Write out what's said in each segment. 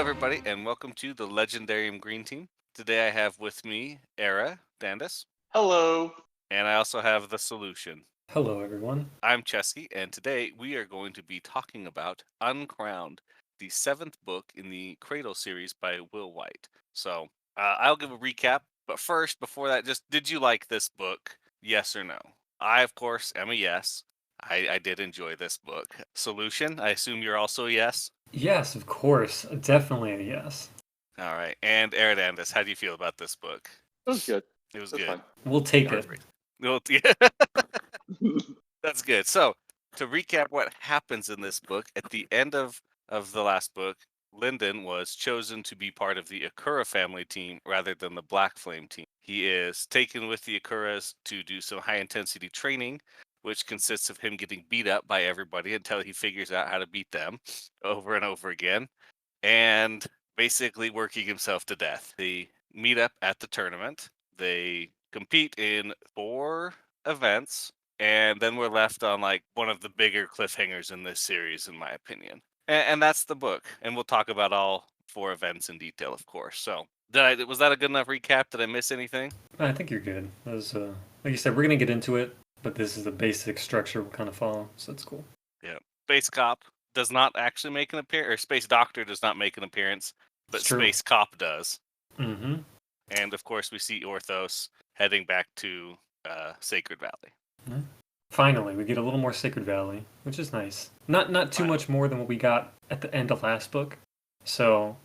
everybody, and welcome to the Legendarium Green Team. Today I have with me Eradandis, Hello. and I also have the Soulution. Hello, everyone. I'm Cesky, and today we are going to be talking about Uncrowned, the 7th book in the Cradle series by Will White. So, I'll give a recap, but first, before that, just did you like this book? Yes or no? I, of course, am a yes. I did enjoy this book. Soulution, I assume you're also a yes? Yes, of course. Definitely a yes. All right. And Eradandis, how do you feel about this book? It was good. It was That's good. fine. We'll take it. Perfect. Well, yeah, that's good. So, to recap what happens in this book, at the end of the last book, Lyndon was chosen to be part of the Akura family team rather than the Black Flame team. He is taken with the Akuras to do some high intensity training, which consists of him getting beat up by everybody until he figures out how to beat them over and over again, and basically working himself to death. They meet up at the tournament. They compete in 4 events, and then we're left on like one of the bigger cliffhangers in this series, in my opinion. And that's the book. And we'll talk about all 4 events in detail, of course. So, was that a good enough recap? Did I miss anything? I think you're good. That was, like you said, we're gonna get into it, but this is the basic structure we'll kind of follow, so that's cool. Yeah. Space Cop does not actually make an appearance, or Space Doctor does not make an appearance, but It's true. Space Cop does. Mm-hmm. And of course, we see Orthos heading back to Sacred Valley. Yeah. Finally, we get a little more Sacred Valley, which is nice. Not too Finally. much more than what we got at the end of last book, so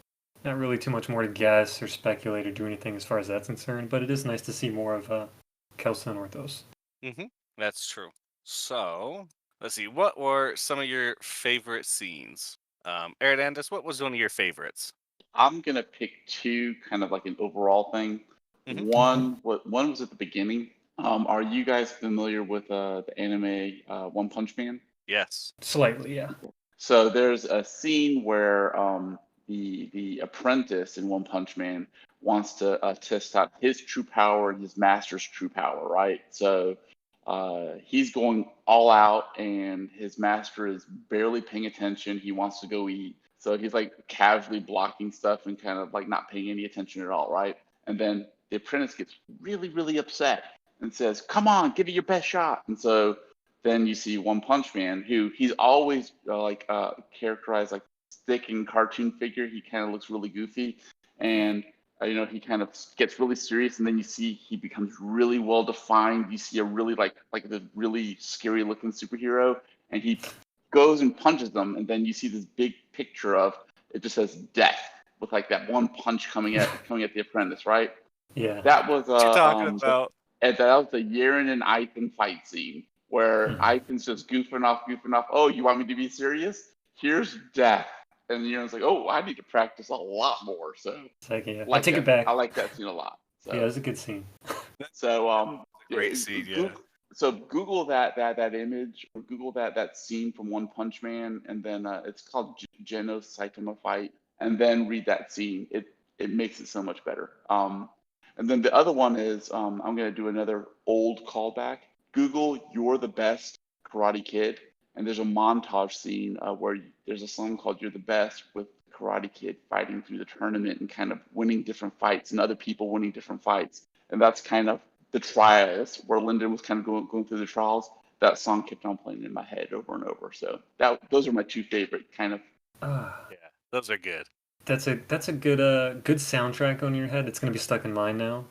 not really too much more to guess or speculate or do anything as far as that's concerned. But it is nice to see more of Kelsa and Orthos. Mm-hmm. That's true. So, let's see. What were some of your favorite scenes? Eradandis, what was one of your favorites? I'm gonna pick two, kind of like an overall thing. Mhm. One was at the beginning. Are you guys familiar with the anime One Punch Man? Yes. Slightly, yeah. So there's a scene where the apprentice in One Punch Man wants to test out his true power and his master's true power, right? So he's going all out, and his master is barely paying attention. He wants to go eat, so he's like casually blocking stuff and kind of like not paying any attention at all, right? And then the apprentice gets really, really upset and says, "Come on, give it your best shot." And so then you see One Punch Man, who he's always characterized like stick and cartoon figure. He kind of looks really goofy, and he kind of gets really serious, and then you see he becomes really well defined. You see a really like the really scary looking superhero, and he goes and punches them, and then you see this big picture of it just says death with like that one punch coming at the apprentice, right? Yeah. That was What you talking about? and that was the Yaren and Ethan fight scene where Ethan's just goofing off. Oh, you want me to be serious? Here's death. And Yaren's like, oh, I need to practice a lot more. So It's like, yeah. I like take that. it back. I like that scene a lot. So Yeah, it was a good scene. so Great scene, yeah. So Google that image, or Google that scene from One Punch Man, and then it's called Geno Saitama fight, and then read that scene. It makes it so much better. And then the other one is I'm gonna do another old callback. Google "You're the Best Karate Kid," and there's a montage scene where there's a song called "You're the Best" with Karate Kid fighting through the tournament and kind of winning different fights, and other people winning different fights, and that's kind of the trials where Lyndon was kind of going through the trials. That song kept on playing in my head over and over. So those are my two favorite kind of. Yeah, those are good. That's a good soundtrack on your head. It's gonna be stuck in mine now.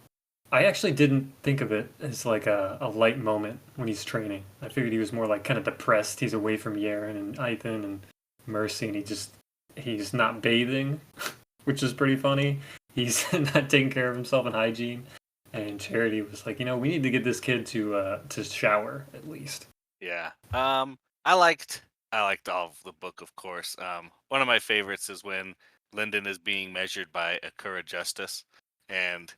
I actually didn't think of it as like a light moment when he's training. I figured he was more like kind of depressed. He's away from Yaren and Ethan and Mercy, and he's not bathing, which is pretty funny. He's not taking care of himself in hygiene. And Charity was like, we need to get this kid to shower at least. Yeah. I liked all of the book, of course. One of my favorites is when Lyndon is being measured by Akura Justice, and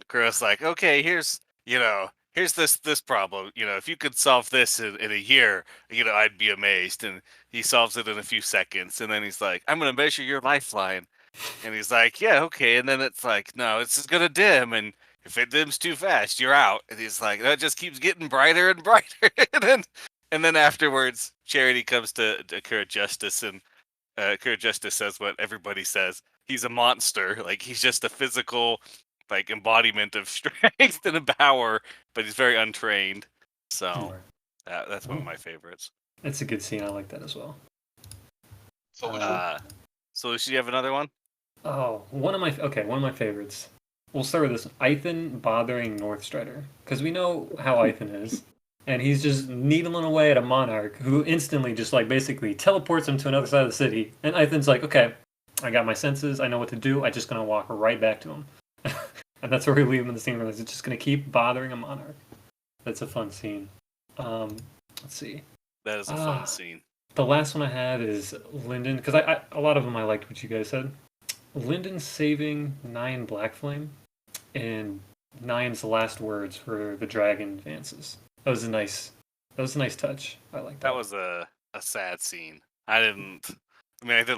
Akura's like, okay, here's this problem. If you could solve this in a year, I'd be amazed. And he solves it in a few seconds, and then he's like, I'm gonna measure your lifeline. And he's like, yeah, okay. And then it's like, no, it's just gonna dim, and if it dims too fast, you're out. And he's like, that just keeps getting brighter and brighter. and then afterwards, Charity comes to Akura Justice, and Akura Justice says what everybody says. he's a monster. Like he's just a physical, like embodiment of strength and power, but he's very untrained. So Sure. that's one of my favorites. It's a good scene. I like that as well. So should you have another one? Oh, one of my favorites. We'll start with this. Ethan bothering Northstrider, because we know how Ethan is, and he's just needling away at a monarch who instantly just like basically teleports him to another side of the city. And Ethan's like, okay, I got my senses. I know what to do. I'm just gonna walk right back to him, and that's where we leave him in the scene. Where he's just gonna keep bothering a monarch. That's a fun scene. Let's see. That is a fun scene. The last one I have is Lyndon, because I a lot of them I liked what you guys said. Lyndon saving Nyan Blackflame and Nyan's last words for the dragon advances. That was a nice touch. I like that. That was a sad scene. I didn't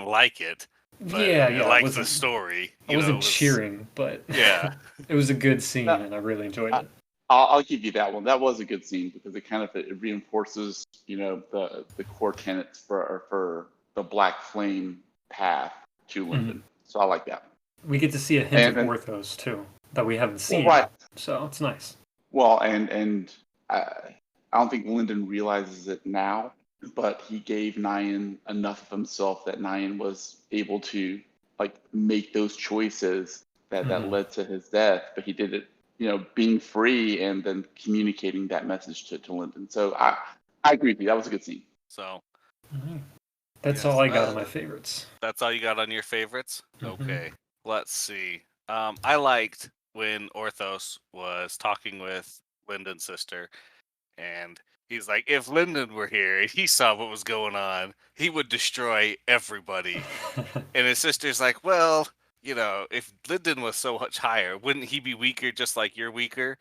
like it. But Yeah, I liked the story. I wasn't cheering, but yeah, it was a good scene, and I really enjoyed it. I'll give you that one. That was a good scene because it reinforces, the core tenets for the Black Flame path to Lyndon. Mm-hmm. So I like that. We get to see a hint of Orthos too that we haven't seen. Well, right. So it's nice. Well, and I don't think Lyndon realizes it now, but he gave Nyan enough of himself that Nyan was able to make those choices that led to his death. But he did it, being free and then communicating that message to Lyndon. So I agree with you. That was a good scene. So that's all I got on my favorites. That's all you got on your favorites? Mm-hmm. Okay. Let's see. I liked when Orthos was talking with Lyndon's sister, and he's like, if Lyndon were here and he saw what was going on, he would destroy everybody. And his sister's like, well, if Lyndon was so much higher, wouldn't he be weaker just like you're weaker?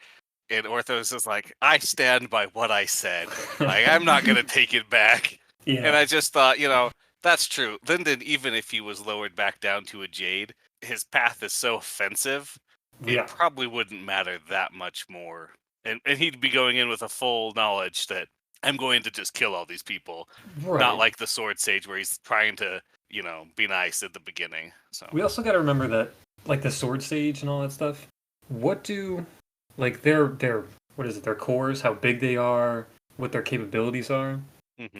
And Orthos is like, I stand by what I said. I'm not going to take it back. Yeah. And I just thought, that's true. Lyndon, even if he was lowered back down to a jade, his path is so offensive, it probably wouldn't matter that much more. And he'd be going in with a full knowledge that I'm going to just kill all these people. Right. Not like the Sword Sage where he's trying to, be nice at the beginning. So we also got to remember that, like the Sword Sage and all that stuff, what do, their cores, how big they are, what their capabilities are,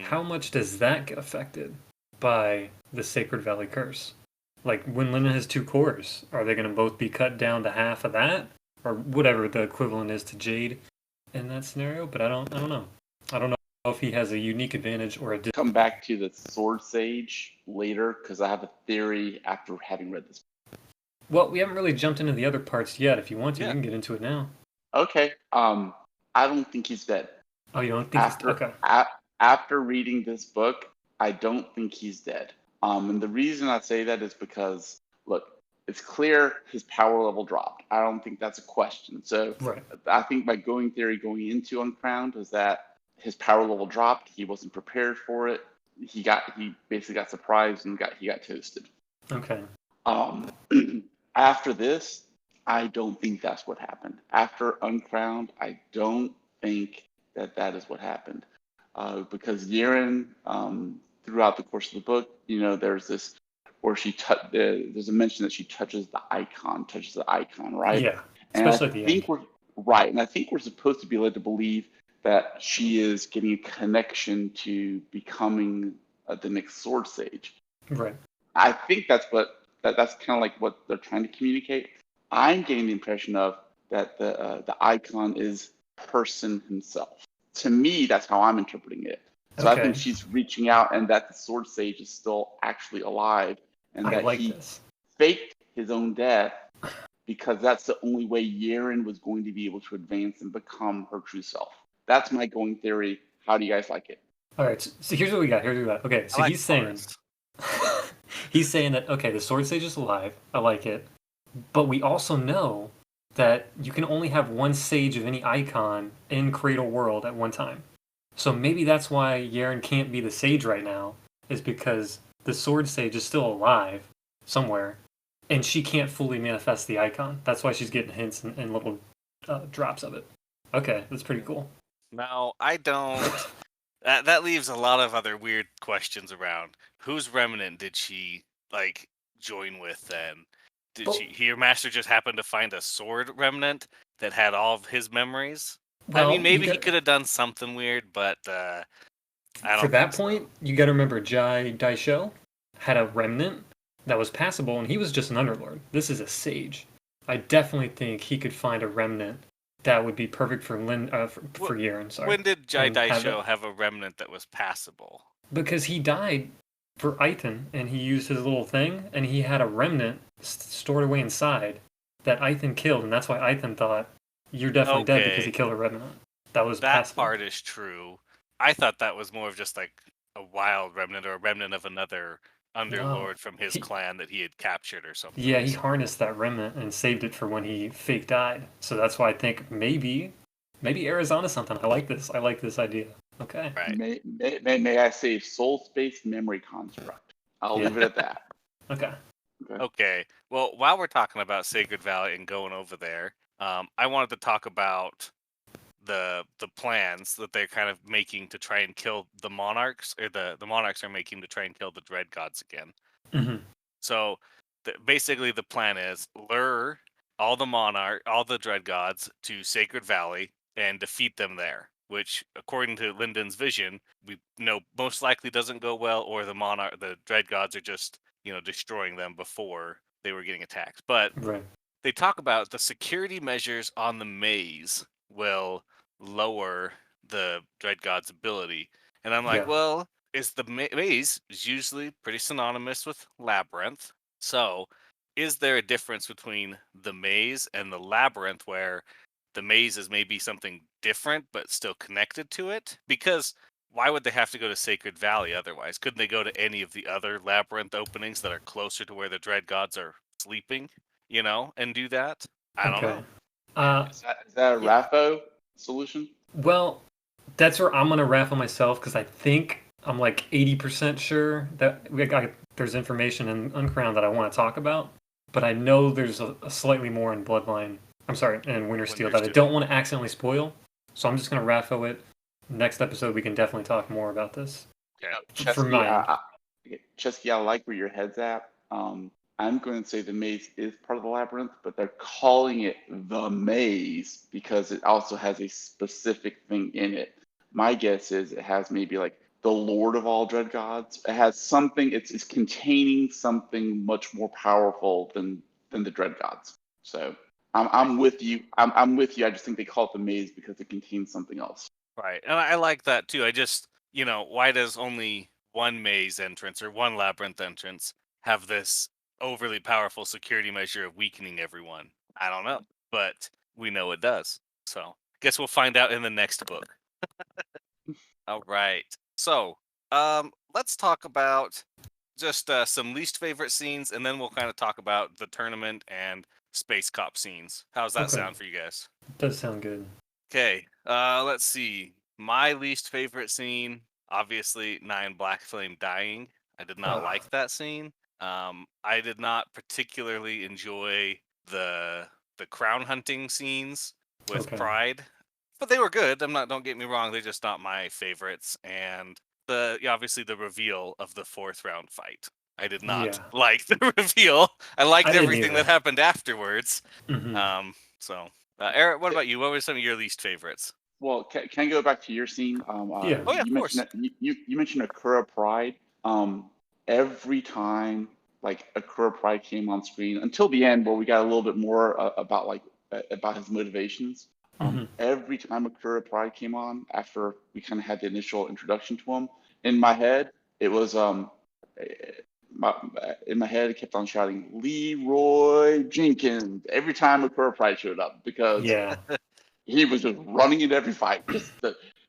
how much does that get affected by the Sacred Valley Curse? Like, when Lyndon has 2 cores, are they going to both be cut down to half of that? Or whatever the equivalent is to Jade in that scenario? But I don't know. I don't know if he has a unique advantage or a... Come back to the Sword Sage later, because I have a theory after having read this. Well, we haven't really jumped into the other parts yet. If you want to, you can get into it now. Okay. I don't think he's dead. Oh, you don't think he's dead? Okay. After reading this book, I don't think he's dead. And the reason I say that is because, look, it's clear his power level dropped. I don't think that's a question. So I think my going theory going into Uncrowned was that his power level dropped. He wasn't prepared for it. He basically got surprised and he got toasted. Okay. After this, I don't think that's what happened. After Uncrowned, I don't think that is what happened. Because Yeren, throughout the course of the book, there's this where there's a mention that she touches the icon, right? Yeah, especially at the end. And I think we're supposed to be led to believe that she is getting a connection to becoming the next Sword Sage. Right. I think that's kind of like what they're trying to communicate. I'm getting the impression of that the icon is person himself. To me, that's how I'm interpreting it. So I think she's reaching out, and that the Sword Sage is still actually alive, and that he faked his own death because that's the only way Yeren was going to be able to advance and become her true self. That's my going theory. How do you guys like it? All right, so here's what we got. Okay, so he's saying that the Sword Sage is alive. I like it, but we also know that you can only have one sage of any icon in Cradle World at one time. So maybe that's why Yeren can't be the sage right now, is because the Sword Sage is still alive somewhere, and she can't fully manifest the icon. That's why she's getting hints and little drops of it. Okay, that's pretty cool. No, I don't. That leaves a lot of other weird questions around. Whose remnant did she, join with then? Did But- your master just happen to find a sword remnant that had all of his memories? I Well, mean, maybe you he could have done something weird, but I don't for that think so. point, you got to remember Jai Daisho had a remnant that was passable, and he was just an underlord. This is a sage. I definitely think he could find a remnant that would be perfect for for Yeren. Sorry. When did Jai and have Daisho it- have a remnant that was passable? Because he died for Aithen, and he used his little thing, and he had a remnant stored away inside that Aithen killed, and that's why Aithen thought you're definitely dead because he Okay. killed a remnant. That was That passable. part is true. I thought that was more of just like a wild remnant or a remnant of another underlord from his he- clan that he had captured or something. Yeah, he harnessed that remnant and saved it for when he fake died. So that's why I think maybe Arizona's something. I like this. I like this idea. Okay. Right. May I say soul space memory construct? I'll Yeah. leave it at that. Okay. Okay. Well, while we're talking about Sacred Valley and going over there, I wanted to talk about the plans that they're kind of making to try and kill the monarchs, or the monarchs are making to try and kill the dread gods again. hmm So basically, the plan is lure all the dread gods to Sacred Valley and defeat them there. Which, according to Lyndon's vision, we know most likely doesn't go well, or the dread gods are just destroying them before they were getting attacked. But Right. they talk about the security measures on the maze will lower the dread god's ability, and I'm like, Yeah. well, is the maze is usually pretty synonymous with labyrinth, so is there a difference between the maze and the labyrinth where the maze is maybe something different but still connected to it? Because why would they have to go to Sacred Valley otherwise? Couldn't they go to any of the other labyrinth openings that are closer to where the dread gods are sleeping, and do that? I don't know. Okay. Is that a Yeah. RAFO solution? Well, that's where I'm gonna raffle myself because I think I'm like 80% sure that there's information in Uncrowned that I want to talk about, but I know there's a slightly more in Bloodline. I'm sorry, in Winter Steel that I don't want to accidentally spoil. So I'm just gonna raffle it. Next episode we can definitely talk more about this. Okay. For mine. Chesky, I like where your head's at. I'm going to say the maze is part of the labyrinth, but they're calling it the maze because it also has a specific thing in it. My guess is it has maybe like the Lord of all dread gods. It has something. It's containing something much more powerful than the dread gods. So I'm with you. I'm with you. I just think they call it the maze because it contains something else. Right. And I like that too. I just, why does only one maze entrance or one labyrinth entrance have this overly powerful security measure of weakening everyone? I don't know, but we know it does. So, guess we'll find out in the next book. All right. So, let's talk about just some least favorite scenes, and then we'll kind of talk about the tournament and space cop scenes. How's that Okay. sound for you guys? Does sound good. Okay, let's see. My least favorite scene, obviously, Nyan Black Flame dying. I did not like that scene. I did not particularly enjoy the crown hunting scenes with Okay. Pride, but they were good. Don't get me wrong. They're just not my favorites. And obviously the reveal of the 4th round fight. I did not Yeah. like the reveal. I liked didn't everything either. that happened afterwards. Mhm. So. Eric, what about you? What were some of your least favorites? Well, can I go back to your scene? Yeah. Oh, yeah, you of course. mentioned that you mentioned Akura Pride. Every time like Akura Pride came on screen until the end, where we got a little bit more about his motivations. Mhm. Every time Akura Pride came on, after we kind of had the initial introduction to him, in my head it was in my head it kept on shouting Leroy Jenkins every time Akura Pride showed up because Yeah. he was just running into every fight.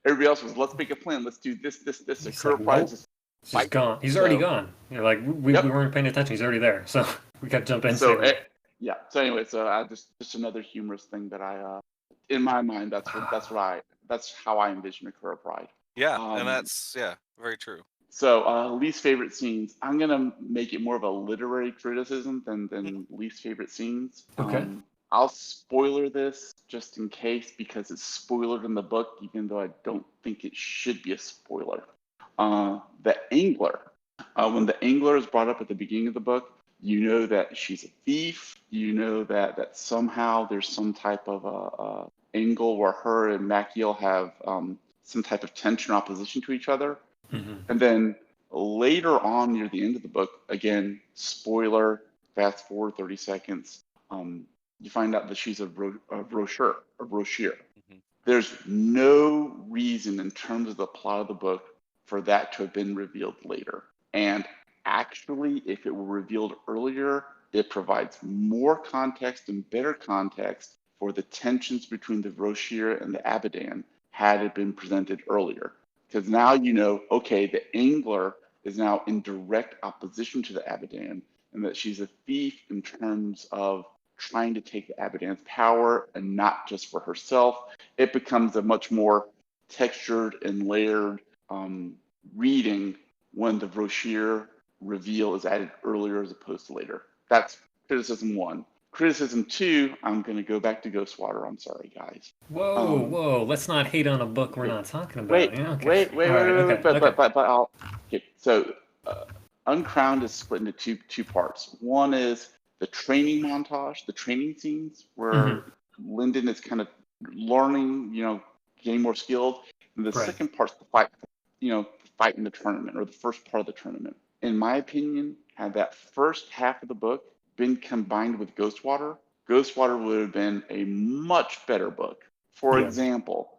Everybody else was, let's make a plan. Let's do this. He's Akura like, Pride nope. just He's fight. gone. He's already So- gone. You're like, we Yep. weren't paying attention. He's already there. So we got to jump in. So save him. yeah. So anyway, I just another humorous thing that I in my mind that's how I envision Akura Pride. Yeah, Um, and that's very true. So least favorite scenes. I'm gonna make it more of a literary criticism than least favorite scenes. Okay. I'll spoiler this just in case because it's spoiled in the book, even though I don't think it should be a spoiler. The angler. When the angler is brought up at the beginning of the book, You know that she's a thief. You know that somehow there's some type of angle where her and Machiel have some type of tension or opposition to each other. Mm-hmm. And then later on, near the end of the book, again, spoiler, fast forward 30 seconds, you find out that she's a brochure. Mhm. There's no reason in terms of the plot of the book for that to have been revealed later. And actually, if it were revealed earlier, it provides more context and better context for the tensions between the Roshir and the Abadan had it been presented earlier. Because now you know, okay, the Angler is now in direct opposition to the Abadan, and that she's a thief in terms of trying to take the Abadan's power and not just for herself. It becomes a much more textured and layered reading when the Roshir reveal is added earlier as opposed to later. That's criticism one. Criticism two, I'm going to go back to Ghostwater. I'm sorry, guys. Whoa, let's not hate on a book we're not talking about. Wait, Yeah, okay. wait, All right, okay, okay. but I'll. Okay, so Uncrowned is split into two parts. One is the training montage, the training scenes where Lyndon is kind of learning, getting more skilled. And the Right. second part's the fight, fight in the tournament, or the first part of the tournament. In my opinion, had that first half of the book been combined with Ghostwater, Ghostwater would have been a much better book. For Yeah. example,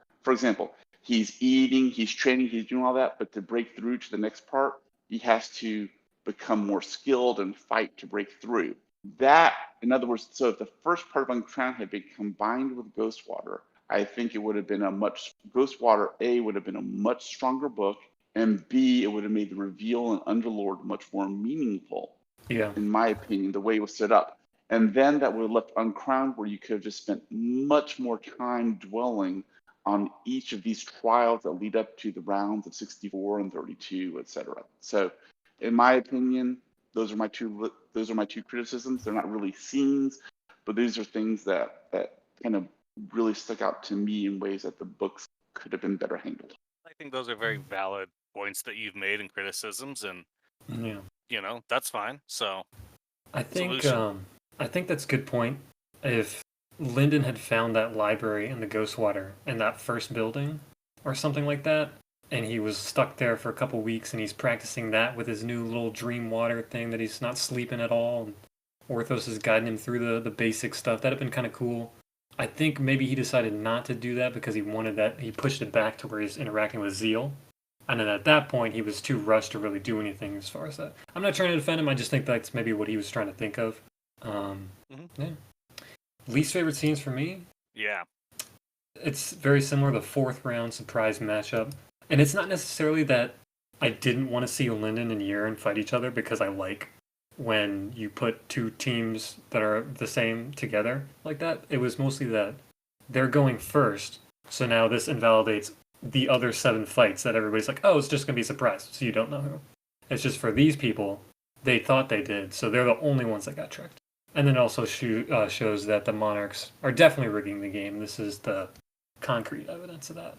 he's eating, he's training, he's doing all that, but to break through to the next part, he has to become more skilled and fight to break through. That, in other words, so if the first part of Uncrowned had been combined with Ghostwater, I think it would have been Ghostwater A would have been a much stronger book, and B, it would have made the reveal and Underlord much more meaningful. Yeah. In my opinion, the way it was set up. And then that would have left Uncrowned where you could have just spent much more time dwelling on each of these trials that lead up to the rounds of 64 and 32, etc. So, in my opinion, those are my two criticisms. They're not really scenes, but these are things that kind of really stuck out to me in ways that the books could have been better handled. I think those are very valid points that you've made and criticisms, and Yeah. That's fine. So I think Soulution. I think that's a good point. If Lyndon had found that library in the Ghostwater in that first building or something like that, and he was stuck there for a couple weeks and he's practicing that with his new little dream water thing that he's not sleeping at all, and Orthos is guiding him through the basic stuff, that'd have been kind of cool. I think maybe he decided not to do that because he pushed it back to where he's interacting with Zeal. And then at that point, he was too rushed to really do anything as far as that. I'm not trying to defend him. I just think that's maybe what he was trying to think of. Yeah. Least favorite scenes for me? Yeah. It's very similar to the fourth round surprise matchup. And it's not necessarily that I didn't want to see Lyndon and Yeren fight each other, because I like when you put two teams that are the same together like that. It was mostly that they're going first, so now this invalidates the other 7 fights that everybody's like, oh, it's just going to be a surprise, so you don't know who. It's just for these people, they thought they did, so they're the only ones that got tricked. And then also shows that the Monarchs are definitely rigging the game. This is the concrete evidence of that.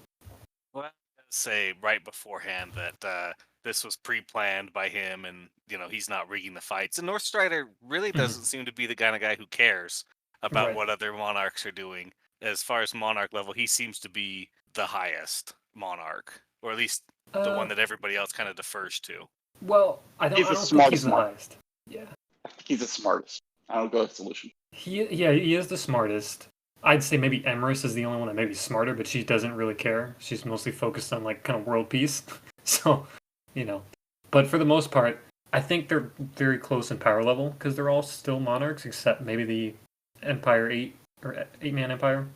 Well, I say right beforehand that this was pre-planned by him, and he's not rigging the fights. And Northstrider really doesn't seem to be the kind of guy who cares about what other Monarchs are doing. As far as Monarch level, he seems to be the highest Monarch, or at least the one that everybody else kind of defers to. Well, I don't think he's the highest. Yeah. I think he's the smartest. I'll go with Soulution. He is the smartest. I'd say maybe Emrys is the only one that may be smarter, but she doesn't really care. She's mostly focused on kind of world peace. So, But for the most part, I think they're very close in power level, because they're all still Monarchs, except maybe the Empire 8 or 8-man Empire.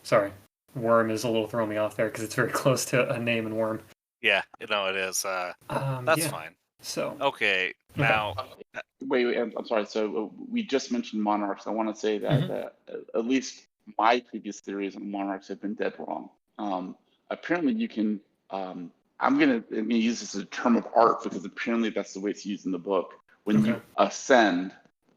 Sorry, Worm is a little throwing me off there because it's very close to a name in Worm. Yeah, it is. That's fine. So okay, now. Wait, I'm sorry. So we just mentioned Monarchs. I want to say that at least my previous theories on Monarchs have been dead wrong. Apparently, you can. I'm gonna use this as a term of art because apparently that's the way it's used in the book. When you ascend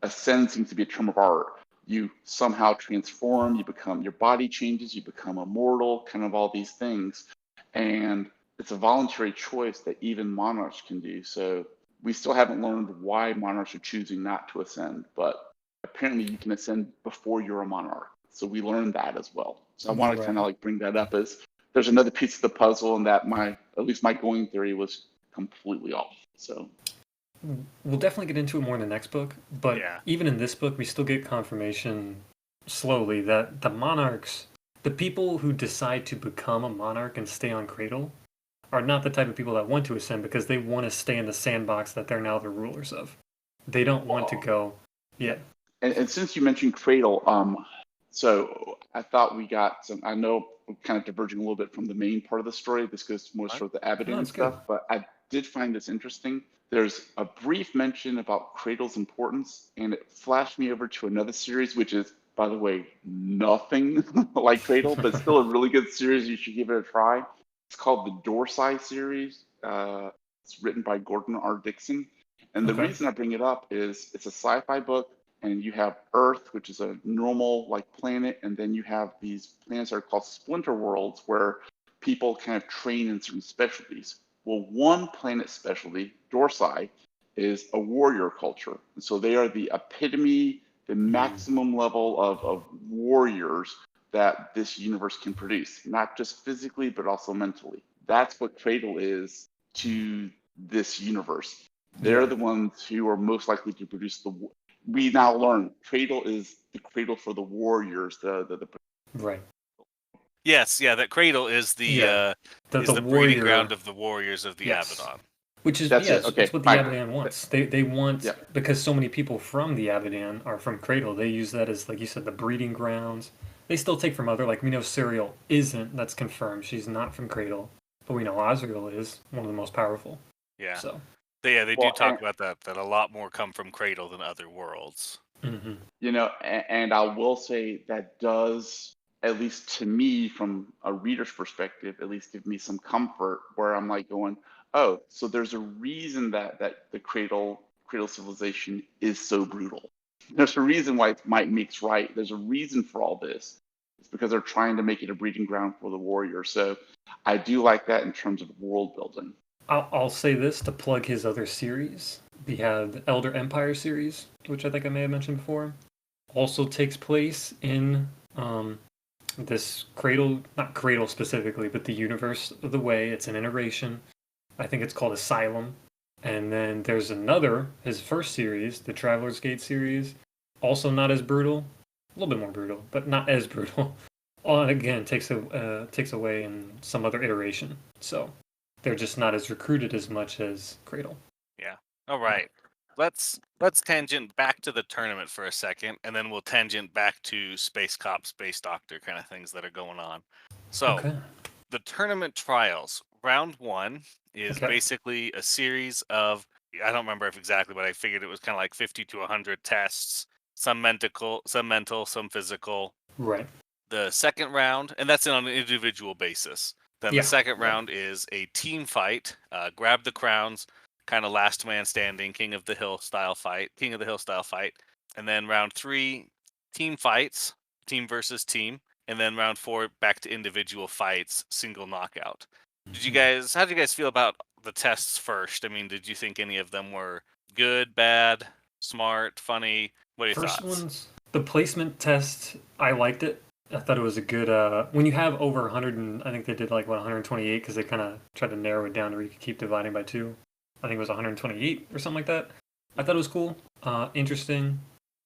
seems to be a term of art. You somehow transform. Your body changes. You become immortal. Kind of all these things, and it's a voluntary choice that even Monarchs can do. So we still haven't learned why monarchs are choosing not to ascend, but apparently you can ascend before you're a monarch. So we learned that as well. So I want to kind of like bring that up as there's another piece of the puzzle, and that at least my going theory was completely off. So we'll definitely get into it more in the next book, but even in this book, we still get confirmation slowly that the monarchs, the people who decide to become a monarch and stay on Cradle, are not the type of people that want to ascend because they want to stay in the sandbox that they're now the rulers of. They don't want to go. Yeah. And since you mentioned Cradle, so I thought we got some. I know we're kind of diverging a little bit from the main part of the story. This goes more sort of the Abaddon stuff, but I did find this interesting. There's a brief mention about Cradle's importance, and it flashed me over to another series, which is, by the way, nothing like Cradle, but still a really good series. You should give it a try. It's called the Dorsai series. It's written by Gordon R. Dixon. And the reason I bring it up is it's a sci-fi book, and you have Earth, which is a normal like planet, and then you have these planets that are called splinter worlds where people kind of train in certain specialties. Well, one planet specialty, Dorsai, is a warrior culture. And so they are the epitome, the maximum level of warriors that this universe can produce, not just physically, but also mentally. That's what Cradle is to this universe. They're the ones who are most likely to produce we now learn Cradle is the cradle for the warriors. Right. Yes, yeah, that Cradle is the breeding ground of the warriors of the Abaddon. Which is that's what the Abaddon wants. They want because so many people from the Abaddon are from Cradle. They use that as, like you said, the breeding grounds. They still take from other, like we know Serial isn't. That's confirmed. She's not from Cradle, but we know Azrael is one of the most powerful. Yeah. So. They do talk about that a lot more come from Cradle than other worlds. Mm-hmm. You know, and I will say that does, at least to me, from a reader's perspective, at least give me some comfort where I'm like going, oh, so there's a reason that the Cradle civilization is so brutal. There's a reason why it's might makes right. There's a reason for all this. It's because they're trying to make it a breeding ground for the warrior. So I do like that in terms of world building. I'll say this to plug his other series. We have the Elder Empire series, which I think I may have mentioned before. Also takes place in this Cradle, not Cradle specifically, but the universe of the Way. It's an iteration. I think it's called Asylum. And then there's another, his first series, the Traveler's Gate series. Also not as brutal. A little bit more brutal, but not as brutal. Again, takes away in some other iteration. So they're just not as recruited as much as Cradle. Yeah. All right. Let's tangent back to the tournament for a second, and then we'll tangent back to Space Cop, Space Doctor kind of things that are going on. So, the tournament trials. Round 1 is basically a series of, I don't remember if exactly, but I figured it was kind of like 50 to 100 tests, some mental, some physical. Right. The second round, and that's on an individual basis. Then the second round is a team fight, grab the crowns, kind of last man standing, King of the Hill style fight. And then round 3, team fights, team versus team. And then round 4, back to individual fights, single knockout. How did you guys feel about the tests first? I mean, did you think any of them were good, bad, smart, funny? What are your thoughts? First ones, the placement test, I liked it. I thought it was a good, when you have over 100, and I think they did like 128 because they kind of tried to narrow it down to where you could keep dividing by 2. I think it was 128 or something like that. I thought it was cool, interesting,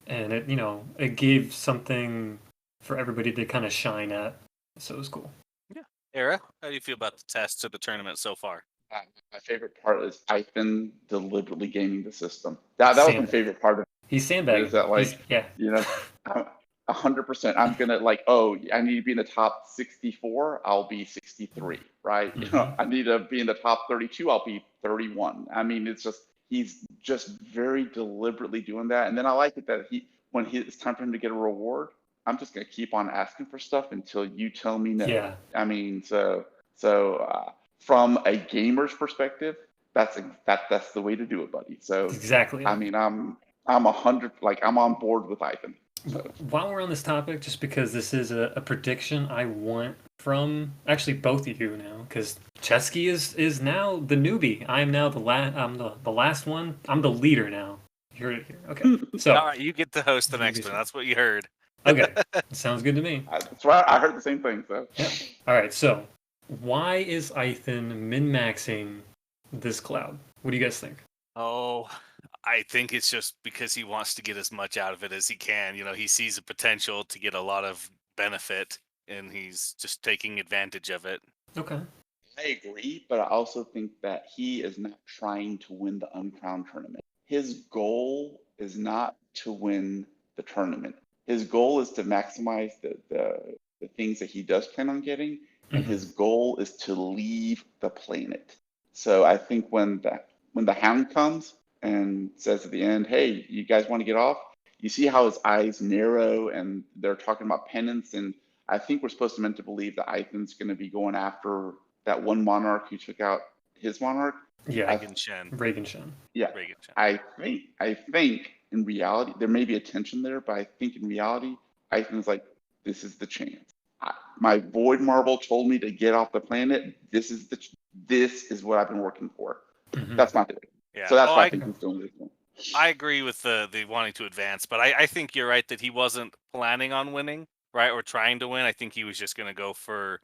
and it gave something for everybody to kind of shine at. So it was cool. Yeah. Era, how do you feel about the tests of the tournament so far? My favorite part is Ivan deliberately gaming the system. That was my favorite part of it. He's sandbagging. Is that like, 100%. I'm gonna I need to be in the top 64. I'll be 63, right? Mm-hmm. I need to be in the top 32. I'll be 31. I mean, he's just very deliberately doing that. And then I like it that when it's time for him to get a reward, I'm just gonna keep on asking for stuff until you tell me no. Yeah. I mean, so from a gamer's perspective, that's the way to do it, buddy. So exactly. I mean, I'm 100. I'm on board with Ivan. So. While we're on this topic, just because this is a prediction I want from actually both of you now, because Cesky is now the newbie. I'm now I'm the last one. I'm the leader now. You heard it here. Okay. So All right, you get to host the next one. That's what you heard. okay, sounds good to me. That's right. I heard the same thing. So. Yeah. All right. So why is Ethan min-maxing this cloud? What do you guys think? Oh, I think it's just because he wants to get as much out of it as he can. You know, he sees the potential to get a lot of benefit, and he's just taking advantage of it. Okay. I agree, but I also think that he is not trying to win the Uncrowned tournament. His goal is not to win the tournament. His goal is to maximize the things that he does plan on getting, and his goal is to leave the planet. So I think when the hound comes and says at the end, "Hey, you guys want to get off?" You see how his eyes narrow, and they're talking about penance. And I think we're supposed to meant to believe that Ethan's going to be going after that one monarch who took out his monarch. Yeah. Reagan Shen. Yeah. I think in reality there may be a tension there, but I think in reality Ethan's like, this is the chance. My void marble told me to get off the planet. This is what I've been working for. That's my theory. Yeah. So that's why I think he's doing this one. I agree with the wanting to advance, but I think you're right that he wasn't planning on winning, right, or trying to win. I think he was just going to go for,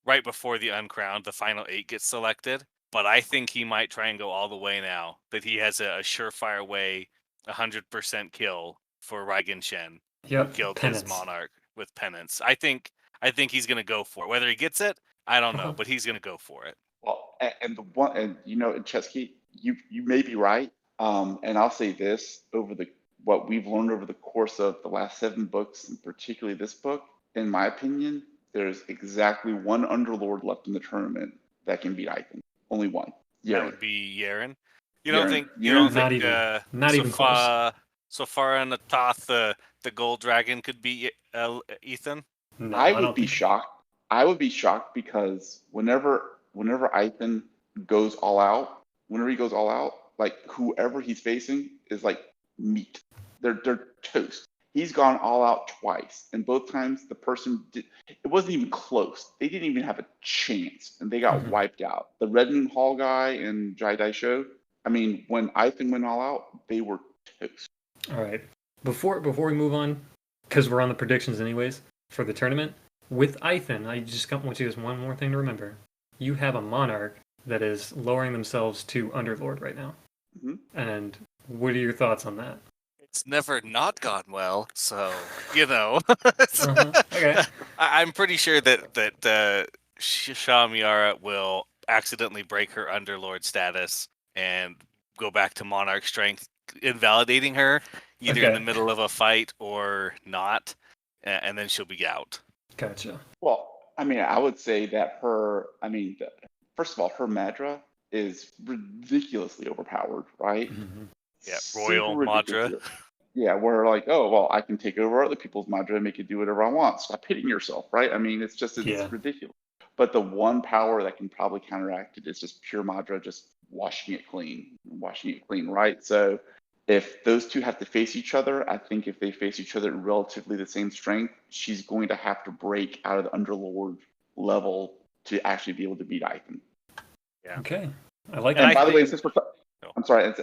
right before the Uncrowned, the final 8 gets selected. But I think he might try and go all the way now, that he has a surefire way, 100% kill for Reagan Shen, who killed his monarch with penance. I think he's going to go for it. Whether he gets it, I don't know, but he's going to go for it. Well, and Cesky, you may be right. And I'll say this, what we've learned over the course of the last 7 books, and particularly this book, in my opinion, there's exactly one Underlord left in the tournament that can beat Ethan. Only one. Yaren. That would be Yaren. You don't think not even close. Sofara and the gold dragon could beat Ethan? No, I would be shocked. I would be shocked because whenever Ethan goes all out, like whoever he's facing is like meat. They're toast. He's gone all out twice, and both times the person it wasn't even close. They didn't even have a chance, and they got wiped out. The Redmond Hall guy and Jai Dai Show. I mean, when Ethan went all out, they were toast. All right. Before we move on, because we're on the predictions anyways for the tournament, with Ethan, I just want you to one more thing to remember. You have a monarch that is lowering themselves to Underlord right now. And what are your thoughts on that? It's never not gone well, so Okay. I'm pretty sure that Shamiara will accidentally break her Underlord status and go back to Monarch strength, invalidating her either in the middle of a fight or not, and then she'll be out. Gotcha. Well, I mean, I would say that first of all, her Madra is ridiculously overpowered, right? Yeah, Royal Madra. Yeah, where like, oh, well, I can take over other people's Madra and make it do whatever I want. Stop hitting yourself, right? I mean, it's ridiculous. But the one power that can probably counteract it is just pure Madra, just washing it clean, right? So if those two have to face each other, I think if they face each other at relatively the same strength, she's going to have to break out of the Underlord level to actually be able to beat Ethan. Yeah. Okay. I like that. And by the way, since we're I'm sorry,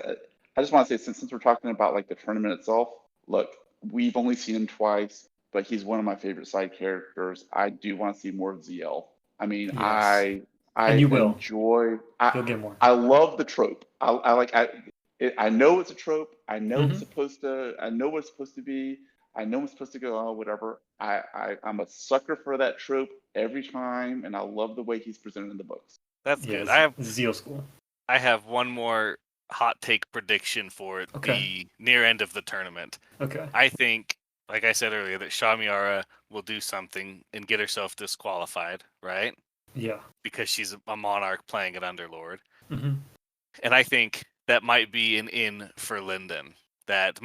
I just want to say since we're talking about like the tournament itself, look, we've only seen him twice, but he's one of my favorite side characters. I do want to see more of ZL. I mean, yes. I enjoy. You'll get more. I love the trope. I know it's a trope. I know it's supposed to. I know what it's supposed to be. I know it's supposed to go on. Whatever. I'm a sucker for that trope every time, and I love the way he's presented in the books. That's good. I have Zeal School. I have one more hot take prediction for the near end of the tournament. Okay. I think, like I said earlier, that Shamiara will do something and get herself disqualified, right? Yeah. Because she's a monarch playing at Underlord. And I think that might be an in for Linden. That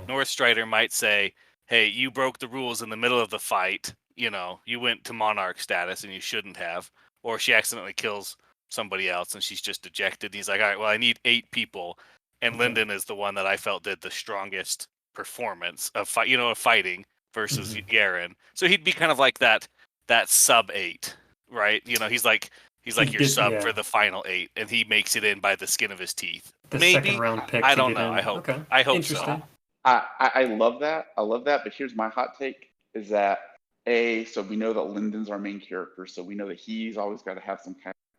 North Strider might say, hey, you broke the rules in the middle of the fight. You went to monarch status and you shouldn't have. Or she accidentally kills somebody else and she's just dejected. He's like, all right, well, I need 8 people. And Linden is the one that I felt did the strongest performance of fighting versus Yaren. So he'd be kind of like that that sub 8, right? You know, he's like your sub for the final 8, and he makes it in by the skin of his teeth. The Maybe second round pick. I to don't get know. in. I hope. Okay. I hope Interesting. so. I love that. I love that. But here's my hot take: is that so we know that Lyndon's our main character, so we know that he's always got to have some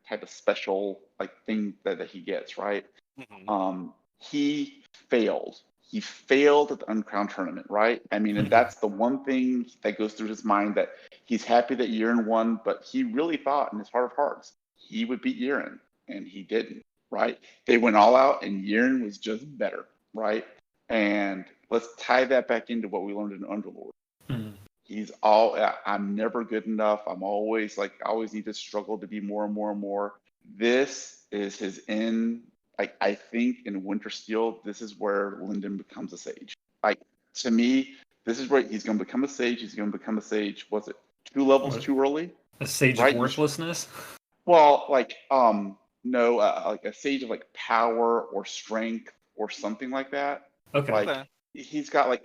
type of special like thing that he gets, right? Mm-hmm. He failed. He failed at the Uncrowned tournament, right? I mean, and that's the one thing that goes through his mind, that he's happy that Yiren won, but he really thought in his heart of hearts he would beat Yiren, and he didn't, right? They went all out, and Yiren was just better, right? And let's tie that back into what we learned in Underlord. He's I'm never good enough. I'm always I always need to struggle to be more and more and more. This is his end. I think in Winter Steel, this is where Lyndon becomes a sage. Like, to me, this is where he's going to become a sage. He's going to become a sage. Was it 2 levels too early? A sage of worthlessness? Well, no, like a sage of like power or strength or something like that. Okay. Like, he's got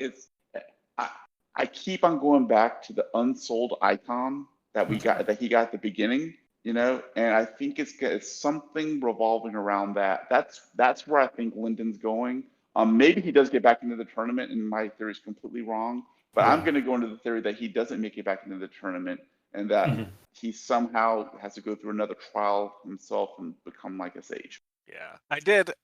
I keep on going back to the unsold icon that he got at the beginning, you know, and I think it's something revolving around that. That's where I think Lyndon's going. Maybe he does get back into the tournament, and my theory is completely wrong. But I'm going to go into the theory that he doesn't make it back into the tournament, and that he somehow has to go through another trial himself and become like a sage. Yeah, I did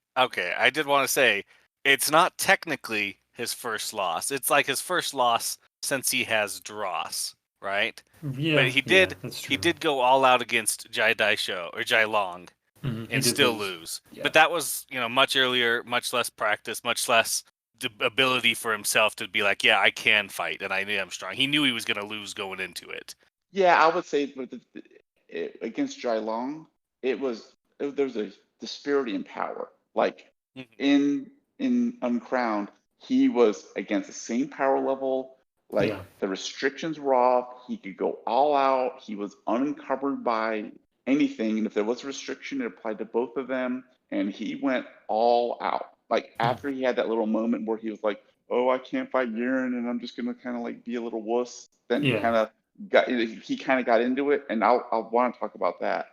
want to say, it's not technically his first loss. It's like his first loss since he has Dross, right? Yeah, but he did. That's true. He did go all out against Jai Daisho or Jai Long, and still lose. Yeah. But that was, much earlier, much less practice, much less the ability for himself to be like, yeah, I can fight, and I am strong. He knew he was going to lose going into it. Yeah, I would say against Jai Long, there was a disparity in power. Like in Uncrowned, he was against the same power level. The restrictions were off. He could go all out. He was unencumbered by anything, and if there was a restriction, it applied to both of them. And he went all out. Like, after he had that little moment where he was like, "Oh, I can't fight Yiren, and I'm just gonna kind of like be a little wuss." Then he kind of got into it, and I'll want to talk about that.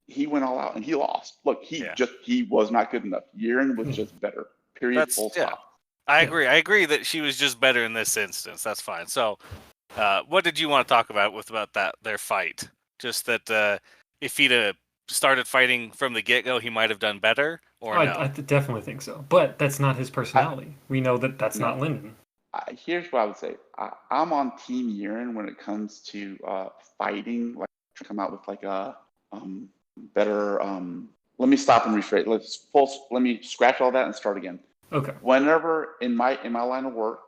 He went all out and he lost. Look, he was not good enough. Yiren was just better. Period. Full stop. I agree. I agree that she was just better in this instance. That's fine. So, what did you want to talk about their fight? Just that if he'd started fighting from the get-go, he might have done better, or no? I definitely think so. But that's not his personality. We know that that's not Lyndon. Here's what I would say. I'm on Team Yiren when it comes to fighting. Like, come out with like a better. Let me stop and rephrase. Let me scratch all that and start again. Okay. Whenever in my line of work,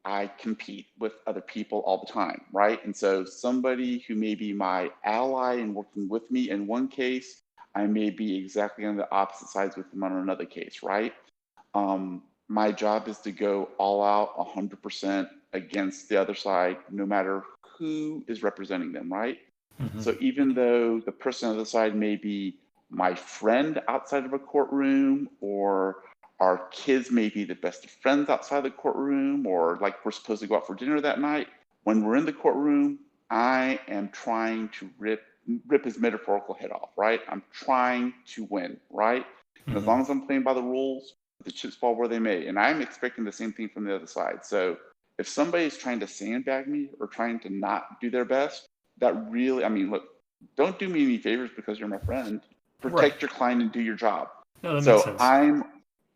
I compete with other people all the time, right? And so somebody who may be my ally and working with me in one case, I may be exactly on the opposite sides with them on another case, right? My job is to go all out 100% against the other side, no matter who is representing them, right? So even though the person on the other side may be my friend outside of a courtroom, or our kids may be the best of friends outside the courtroom, or like we're supposed to go out for dinner that night, when we're in the courtroom, I am trying to rip his metaphorical head off, right? I'm trying to win, right? And as long as I'm playing by the rules, the chips fall where they may. And I'm expecting the same thing from the other side. So if somebody's trying to sandbag me or trying to not do their best, that really, look, don't do me any favors because you're my friend. Protect your client and do your job. No, that makes sense. I'm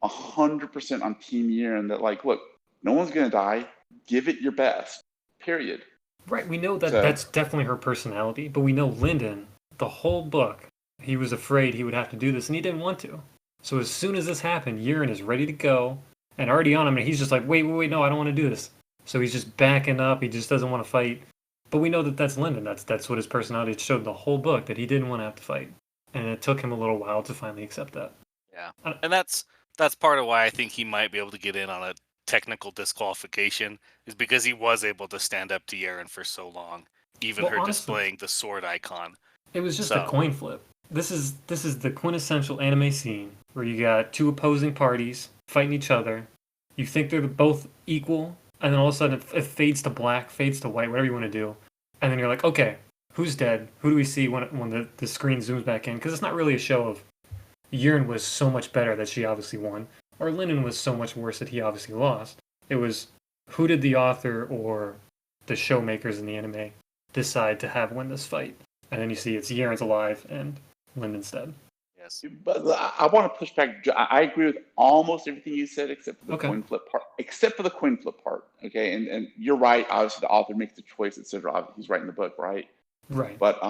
100% on Team Yiren that, like, look, no one's going to die. Give it your best, period. Right, we know that that's definitely her personality, but we know Lyndon, the whole book, he was afraid he would have to do this, and he didn't want to. So as soon as this happened, Yiren is ready to go, and already on him, and he's just like, wait, no, I don't want to do this. So he's just backing up, he just doesn't want to fight. But we know that that's Lyndon, that's what his personality showed the whole book, that he didn't want to have to fight. And it took him a little while to finally accept that. Yeah, and that's part of why I think he might be able to get in on a technical disqualification, is because he was able to stand up to Yiren for so long, even her displaying the sword icon. It was just a coin flip. This is the quintessential anime scene where you got two opposing parties fighting each other. You think they're both equal and then all of a sudden it fades to black, fades to white, whatever you want to do, and then you're like, okay, who's dead? Who do we see when the screen zooms back in? Because it's not really a show of Yurin was so much better that she obviously won, or Linden was so much worse that he obviously lost. It was who did the author or the showmakers in the anime decide to have win this fight? And then you see it's Yurin's alive and Linden's dead. Yes. But I want to push back. I agree with almost everything you said, except for the coin flip part. Except for the coin flip part, okay. And you're right. Obviously, the author makes the choice, etc. He's writing the book, right? Right. But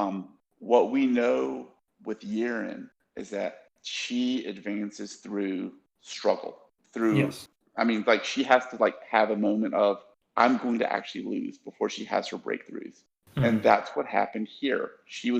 what we know with Yurin is that she advances through struggle. Yes. I mean, like she has to like have a moment of I'm going to actually lose before she has her breakthroughs. Mm-hmm. And that's what happened here. She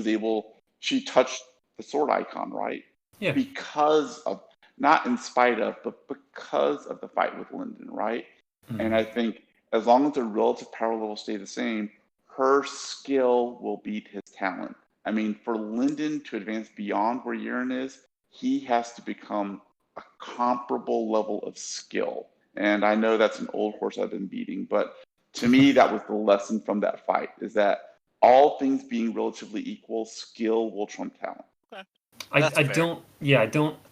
touched the sword icon, right? Yeah. Because of, not in spite of, but because of the fight with Linden, right? Mm-hmm. And I think as long as the relative power levels stay the same, her skill will beat his talent. I mean, for Linden to advance beyond where Yurin is, he has to become a comparable level of skill. And I know that's an old horse I've been beating, but to me, that was the lesson from that fight, is that all things being relatively equal, skill will trump talent. Okay. I don't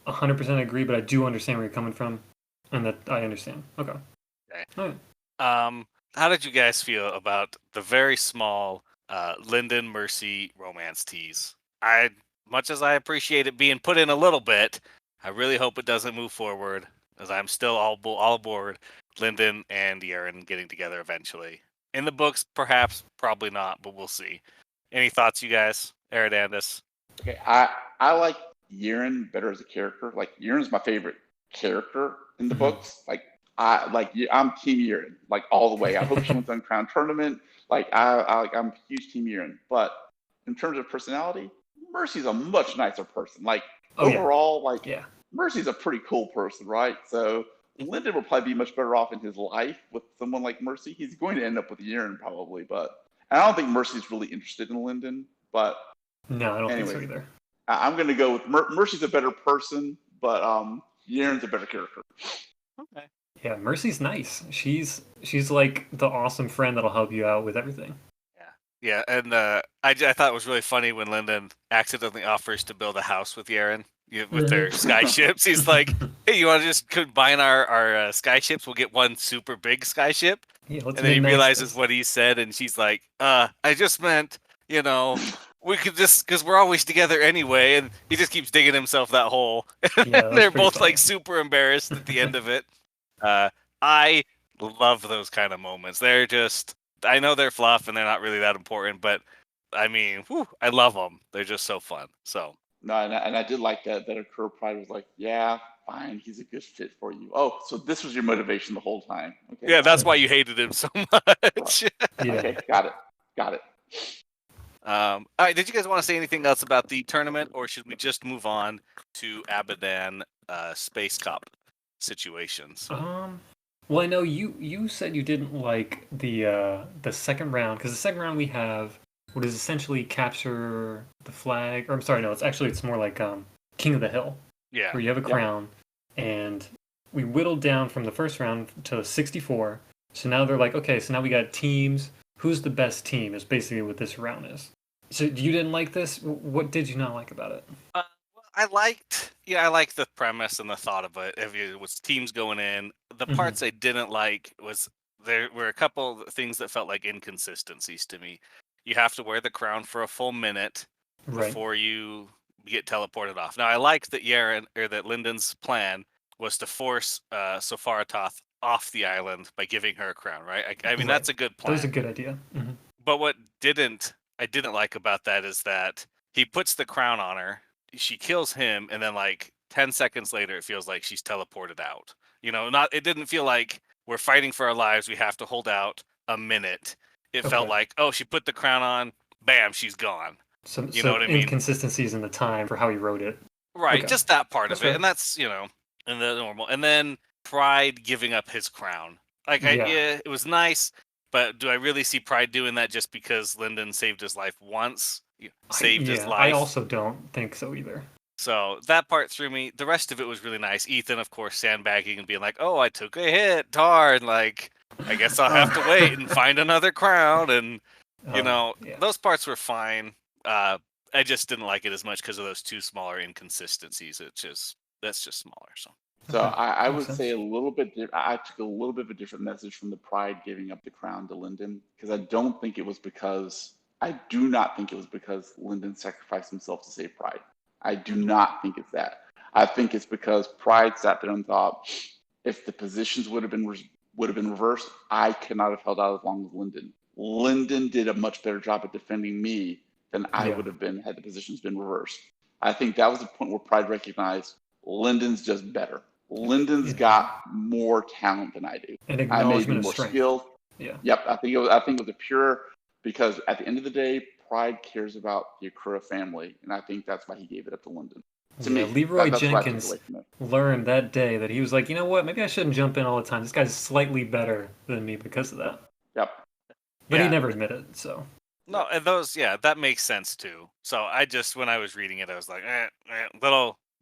100% agree, but I do understand where you're coming from, and that I understand. Okay. All right. How did you guys feel about the very small Linden Mercy romance tease? Much as I appreciate it being put in a little bit, I really hope it doesn't move forward, as I'm still all aboard Linden and Yurin getting together eventually. In the books, perhaps, probably not, but we'll see. Any thoughts, you guys? Eradandis? Okay, I like Yurin better as a character. Like Yurin's my favorite character in the books. I'm Team Yurin, like all the way. I hope she wins the Uncrowned tournament. I'm a huge Team Yurin. But in terms of personality, Mercy's a much nicer person. Mercy's a pretty cool person, right? So Linden will probably be much better off in his life with someone like Mercy. He's going to end up with Yurin probably, but I don't think Mercy's really interested in Linden. But no, I don't think so either. I'm going to go with Mercy's a better person, but Yurin's a better character. Okay. Yeah, Mercy's nice. She's like the awesome friend that'll help you out with everything. Yeah, and I thought it was really funny when Linden accidentally offers to build a house with Yurin with their sky ships. He's like, "Hey, you want to just combine our sky ships? We'll get one super big sky ship." Yeah, and then he realizes what he said, and she's like, "I just meant, we could just, because we're always together anyway." And he just keeps digging himself that hole. Yeah, they're both funny. like super embarrassed at the end of it. I love those kind of moments. They're just, I know they're fluff and they're not really that important, but I mean, I love them. They're just so fun. So no, and I did like that Akura Pride was like, yeah, fine, he's a good fit for you. Oh, so this was your motivation the whole time. Okay, yeah, that's why you hated him so much. Yeah. Okay, got it. All right, did you guys want to say anything else about the tournament, or should we just move on to Abadan Space Cup situations? Well, I know you said you didn't like the second round, because the second round we have what is essentially capture the flag, or I'm sorry, no, it's more like King of the Hill. Yeah. Where you have a crown, and we whittled down from the first round to 64. So now they're like, okay, so now we got teams. Who's the best team is basically what this round is. So you didn't like this? What did you not like about it? I liked the premise and the thought of it. If it was teams going in, the parts I didn't like was there were a couple of things that felt like inconsistencies to me. You have to wear the crown for a full minute before you get teleported off. Now I liked that that Linden's plan was to force Sofaratoth off the island by giving her a crown, right? I mean that's a good plan. That was a good idea. Mm-hmm. But what I didn't like about that is that he puts the crown on her. She kills him, and then like 10 seconds later, it feels like she's teleported out. It didn't feel like we're fighting for our lives. We have to hold out a minute. It felt like, oh, she put the crown on, bam, she's gone. So know what I mean? Inconsistencies in the time for how he wrote it. Right, just that part of it, fair. and that's and the normal. And then Pride giving up his crown. It was nice, but do I really see Pride doing that just because Linden saved his life once? Saved his life. I also don't think so either. So that part threw me. The rest of it was really nice. Ethan, of course, sandbagging and being like, "Oh, I took a hit, darn!" Like I guess I'll have to wait and find another crown. And Yeah. those parts were fine. I just didn't like it as much because of those two smaller inconsistencies. That's just smaller. So Okay, I makes would sense. say a little bit. I took a little bit of a different message from the Pride giving up the crown to Lyndon because I don't think it was because I do not think it was because Lyndon sacrificed himself to save Pride. I do not think it's that. I think it's because Pride sat there and thought, if the positions would have been reversed, I could not have held out as long as Lyndon. Lyndon did a much better job at defending me than I Yeah. would have been had the positions been reversed. I think that was the point where Pride recognized Lyndon's just better. Lyndon's Yeah. got more talent than I do. An I may be acknowledgement of more strength. skilled. Yeah. Yep, I think it was a pure because at the end of the day, Pride cares about the Akura family, and I think that's why he gave it up to Lyndon. To Yeah, me, Leroy that's what I took Jenkins away from it. learned that day that he was like, you know what, maybe I shouldn't jump in all the time. This guy's slightly better than me because of that. Yep. But he Yeah. never admitted it, so. No, and that makes sense too. So I just, when I was reading it, I was like,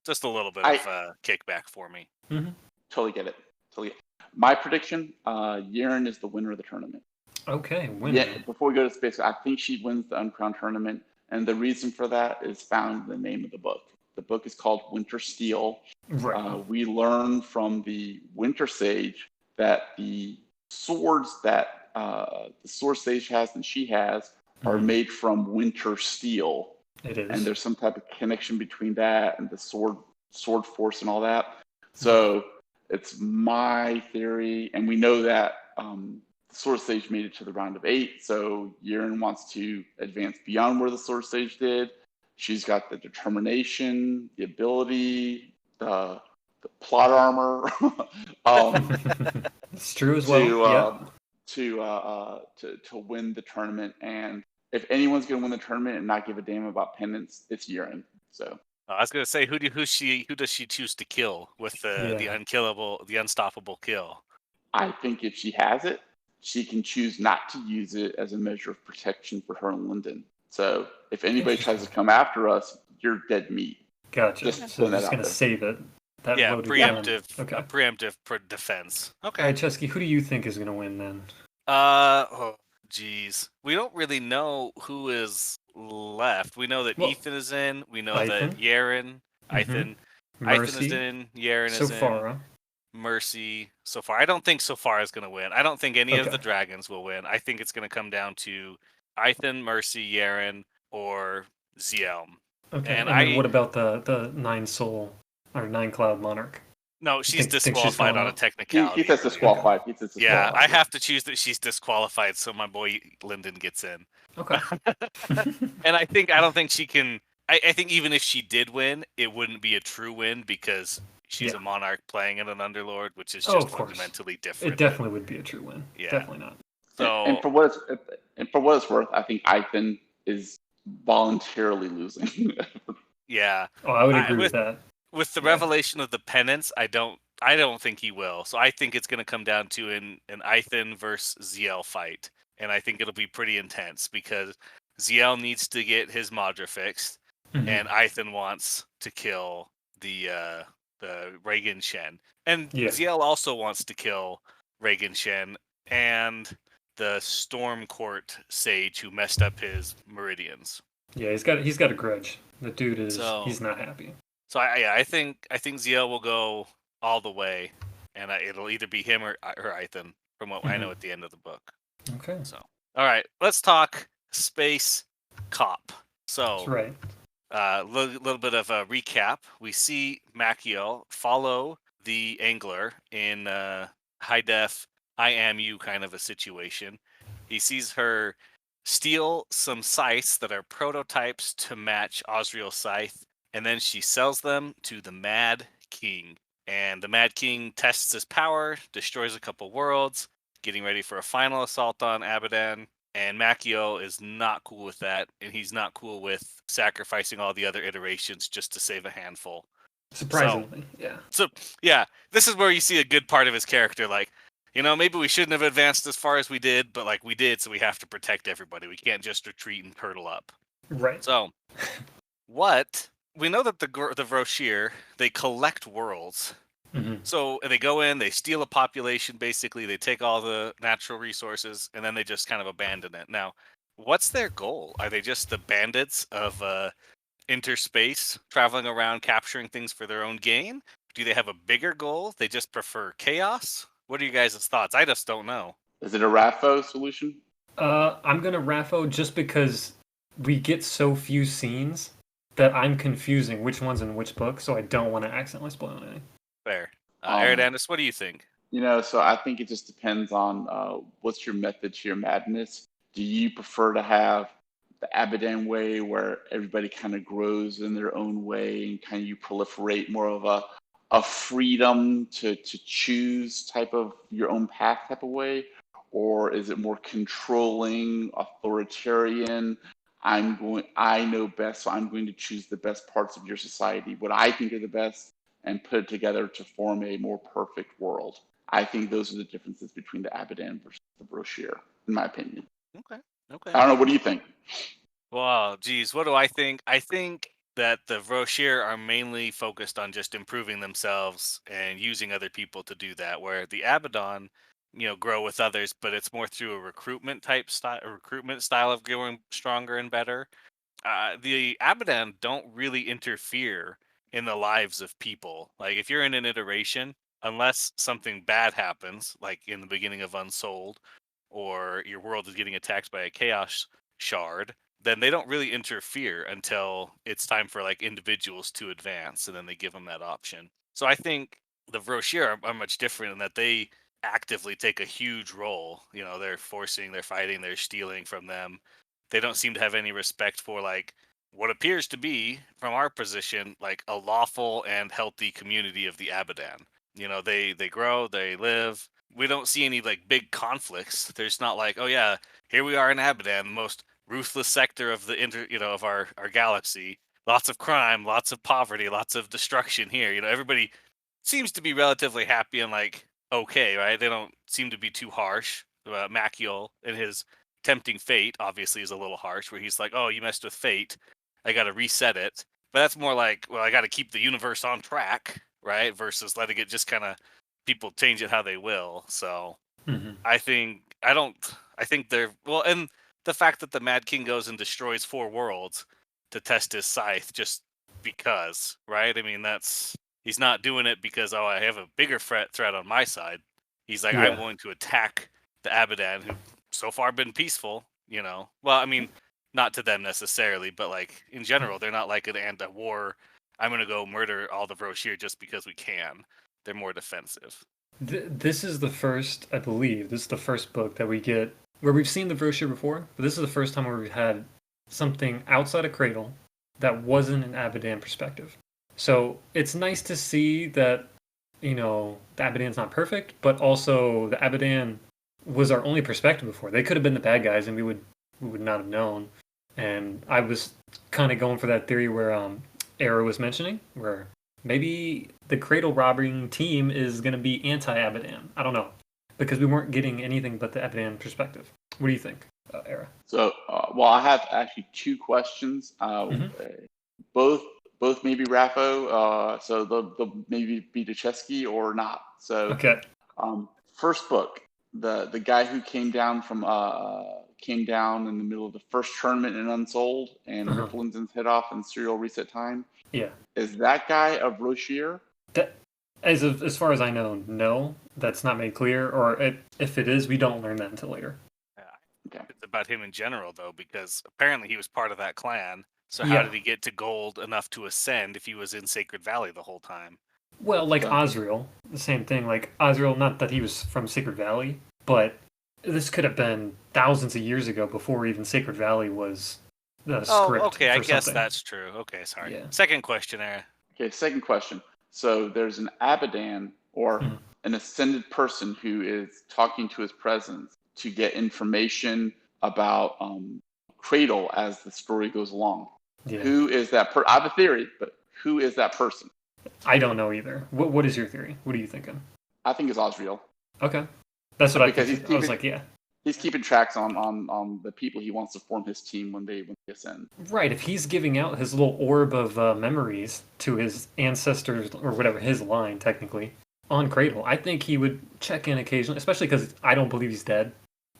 just a little bit of kickback for me. Mm-hmm. Totally get it. My prediction: Yeren is the winner of the tournament. Okay, winner. Yeah. Before we go to space, I think she wins the Uncrowned tournament, and the reason for that is found in the name of the book. The book is called Winter Steel. Right. We learn from the Winter Sage that the swords that the Sword Sage has and she has are made from winter steel. It is. And there's some type of connection between that and the sword force and all that. So it's my theory, and we know that the Sword Sage made it to the round of 8. So Yeren wants to advance beyond where the Sword Sage did. She's got the determination, the ability, the plot armor. It's true as well. To win the tournament. And if anyone's going to win the tournament and not give a damn about pendants, it's Yeren. So I was gonna say, who does she choose to kill with the unstoppable kill? I think if she has it, she can choose not to use it as a measure of protection for her and Lyndon. So if anybody tries to come after us, you're dead meat. Gotcha. So that just out gonna there. save it. That loaded gun. preemptive. Okay. Preemptive defense. Okay. All right, Cesky, who do you think is gonna win then? Geez, we don't really know who is left. We know that Ethan is in. We know that Yeren, Ethan is in. Yeren is in. Sofara. Mercy. So far, I don't think Sofara is going to win. I don't think any of the dragons will win. I think it's going to come down to Ethan, Mercy, Yeren, or Zielm. Okay. And then what about the 9 soul or 9 cloud monarch? No, she's disqualified on a technicality. He says disqualified. Yeah, I have to choose that she's disqualified, so my boy Lyndon gets in. Okay. And I don't think she can. I think even if she did win, it wouldn't be a true win because she's a monarch playing in an underlord, which is just fundamentally different. It definitely would be a true win. Yeah. Definitely not. So, and for what it's worth, I think Ethan is voluntarily losing. Yeah. Oh, I would agree with that. With the revelation of the penance, I don't think he will. So I think it's going to come down to an Ethan versus Ziel fight, and I think it'll be pretty intense because Ziel needs to get his Madra fixed, and Ethan wants to kill the Reagan Shen, and Ziel also wants to kill Reagan Shen and the Storm Court Sage who messed up his meridians. Yeah, he's got a grudge. The dude is he's not happy. So I think Ziel will go all the way, and it'll either be him or Ethan, from what I know at the end of the book. Okay. So all right, let's talk Space Cop. So that's right. A little bit of a recap. We see Machiel follow the Angler in high def I am you kind of a situation. He sees her steal some scythes that are prototypes to match Osriel's scythe, and then she sells them to the Mad King. And the Mad King tests his power, destroys a couple worlds, getting ready for a final assault on Abaddon. And Machiel is not cool with that, and he's not cool with sacrificing all the other iterations just to save a handful. Surprisingly, So, this is where you see a good part of his character. Like, maybe we shouldn't have advanced as far as we did, but we did, so we have to protect everybody. We can't just retreat and curdle up. Right. So, we know that the Vroshir, they collect worlds, Mm-hmm. So they go in, they steal a population, basically. They take all the natural resources, and then they just kind of abandon it. Now, what's their goal? Are they just the bandits of interspace, traveling around, capturing things for their own gain? Do they have a bigger goal? They just prefer chaos? What are you guys' thoughts? I just don't know. Is it a Raffo solution? I'm gonna Raffo just because we get so few scenes that I'm confusing which one's in which book, so I don't want to accidentally spoil anything. Fair. Um, Eradandis, what do you think? So I think it just depends on what's your method to your madness. Do you prefer to have the Abadan way where everybody kind of grows in their own way and kind of you proliferate more of a freedom to choose type of your own path type of way? Or is it more controlling, authoritarian? I know best, so I'm going to choose the best parts of your society, what I think are the best, and put it together to form a more perfect world. I think those are the differences between the Abadan versus the brochure, in my opinion. Okay. Okay. I don't know. What do you think? Well, geez, what do I think? I think that the Roshir are mainly focused on just improving themselves and using other people to do that, where the Abaddon, grow with others, but it's more through a recruitment style of growing stronger and better. The Abaddon don't really interfere in the lives of people. Like if you're in an iteration, unless something bad happens, like in the beginning of Unsold, or your world is getting attacked by a chaos shard, then they don't really interfere until it's time for like individuals to advance, and then they give them that option. So I think the Vroshir are much different in that they actively take a huge role. They're fighting, they're stealing from them. They don't seem to have any respect for like what appears to be, from our position, like a lawful and healthy community of the Abadan. They grow, they live. We don't see any like big conflicts. There's not like, oh yeah, here we are in Abadan, the most ruthless sector of of our galaxy. Lots of crime, lots of poverty, lots of destruction here. Everybody seems to be relatively happy and like okay, right? They don't seem to be too harsh. Maciel and his tempting fate obviously is a little harsh, where he's like, "Oh, you messed with fate. I got to reset it." But that's more like, well, I got to keep the universe on track, right? Versus letting it just kind of people change it how they will. So Mm-hmm. I think they're well, and the fact that the Mad King goes and destroys 4 worlds to test his scythe just because, right? I mean, he's not doing it because, oh, I have a bigger threat on my side. He's like, I'm Yeah. going to attack the Abadan, who so far been peaceful. Well, I mean, not to them necessarily, but like in general, they're not like an anti-war. I'm gonna go murder all the Vroshir just because we can. They're more defensive. This is the first, I believe, this is the first book that we get where we've seen the brochure before, but this is the first time where we've had something outside of Cradle that wasn't an Abadan perspective. So it's nice to see that, the Abadan's not perfect, but also the Abadan was our only perspective before. They could have been the bad guys and we would not have known. And I was kind of going for that theory where Era was mentioning, where maybe the Cradle robbing team is going to be anti-Abadan. I don't know, because we weren't getting anything but the Abadan perspective. What do you think, Era? So, I have actually 2 questions. Both maybe Raffo. So they'll maybe be to Cesky or not. So, Okay. First book, the guy who came down in the middle of the first tournament in Unsold and ripped Linden's head off in Serial Reset Time. Yeah. Is that guy a Roshir? As far as I know, no, that's not made clear. Or if it is, we don't learn that until later. Okay. It's about him in general, though, because apparently he was part of that clan. So how Yeah. did he get to gold enough to ascend if he was in Sacred Valley the whole time? Well, like So- Osriel, the same thing. Like Osriel, not that he was from Sacred Valley, but this could have been thousands of years ago before even Sacred Valley was the script. Okay, I for guess something. that's true. Okay, sorry. Yeah. Second question, Era. Okay, second question. So there's an Abadan or an ascended person who is talking to his presence to get information about Cradle as the story goes along. Yeah. Who is that I have a theory, but who is that person? I don't know either. What is your theory? What are you thinking? I think it's Osriel. Okay. That's what Because I think. I was like, yeah. He's keeping tracks on the people he wants to form his team when they ascend. Right, if he's giving out his little orb of memories to his ancestors, or whatever, his line, technically, on Cradle, I think he would check in occasionally, especially because I don't believe he's dead.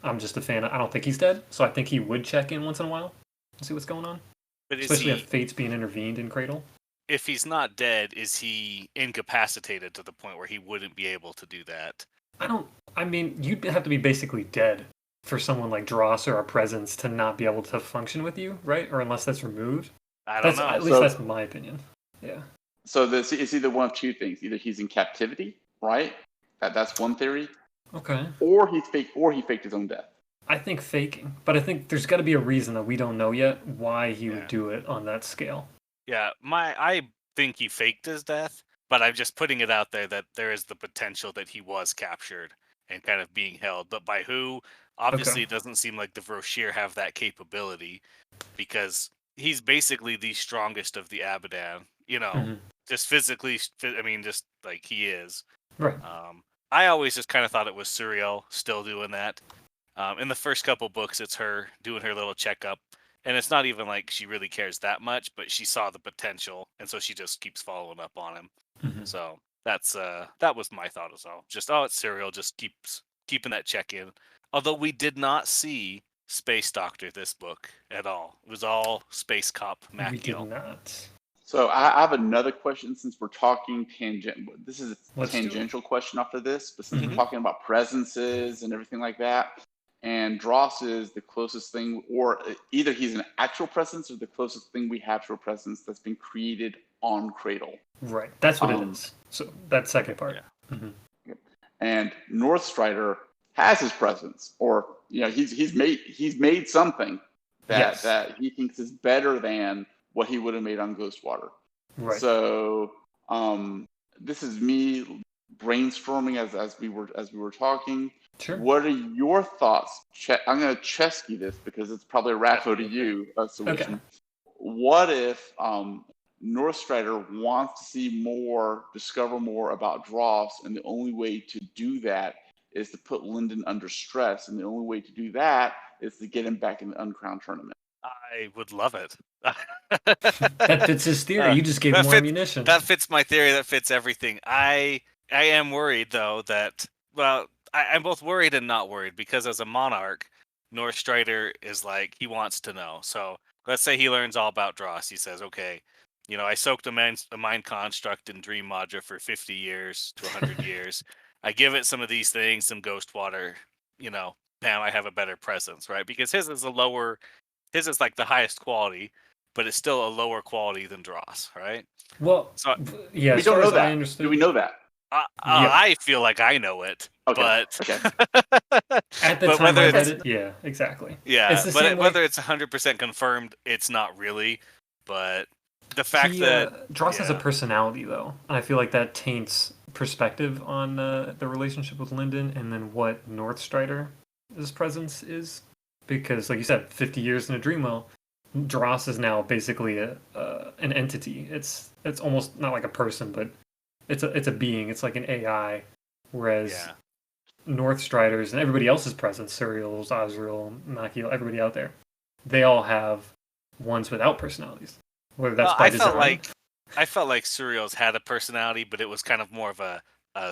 I'm just a fan. I don't think he's dead, so I think he would check in once in a while and see what's going on. But Especially if Fate's being intervened in Cradle. If he's not dead, is he incapacitated to the point where he wouldn't be able to do that? I mean, you'd have to be basically dead for someone like Dross or a presence to not be able to function with you, right? Or unless that's removed. I don't know. At least that's my opinion. Yeah. So it's either one of two things. Either he's in captivity, right? That's one theory. Okay. Or he faked his own death. I think faking, but I think there's got to be a reason that we don't know yet why he would do it on that scale. Yeah, I think he faked his death, but I'm just putting it out there that there is the potential that he was captured and kind of being held. But by who? Obviously, It doesn't seem like the Vroshir have that capability, because he's basically the strongest of the Abadan. Just physically. I mean, just like he is. Right. I always just kind of thought it was Suriel still doing that. In the first couple books, it's her doing her little checkup. And it's not even like she really cares that much, but she saw the potential, and so she just keeps following up on him. Mm-hmm. So that was my thought as well. Just it's Serial, just keeps keeping that check in. Although we did not see Space Doctor this book at all. It was all Space Cop Maciel. We did not. So I have another question, since we're talking tangent. This is a tangential question after this, but since we're talking about presences and everything like that. And Dross is the closest thing, or either he's an actual presence or the closest thing we have to a presence that's been created on Cradle. Right, that's what it is. So that second part. Yeah. Mm-hmm. And Northstrider has his presence, or he's made something that he thinks is better than what he would have made on Ghostwater. Right. So this is me brainstorming as we were talking. Sure. What are your thoughts? I'm going to Cesky this because it's probably a Raffo to you, Soulution. Okay. What if Northstrider wants to see more, discover more about Dross, and the only way to do that is to put Lyndon under stress, and the only way to do that is to get him back in the Uncrowned tournament? I would love it. That fits his theory. You just gave more ammunition. That fits my theory. That fits everything. I am worried, though, that, well, I'm both worried and not worried, because as a monarch, Northstrider is like, he wants to know. So let's say he learns all about Dross. He says, okay, I soaked a mind construct in Dream Module for 50 years to 100 years. I give it some of these things, some ghost water, now I have a better presence, right? Because his is like the highest quality, but it's still a lower quality than Dross, right? Well, so yeah, we don't know that. I understood. Do we know that? I feel like I know it, but at the time I read it, yeah, exactly. Yeah, but whether it's 100% confirmed, it's not really. But the fact that Dross has a personality, though, and I feel like that taints perspective on the relationship with Lyndon, and then what Northstrider's presence is, because, like you said, 50 years in a Dreamwell, Dross is now basically an entity. It's almost not like a person, but it's a being. It's like an AI, whereas Northstriders and everybody else's presence, Suriel's, Azrael, Maciel, everybody out there, they all have ones without personalities. Whether that's by design. I felt like Suriel's had a personality, but it was kind of more of a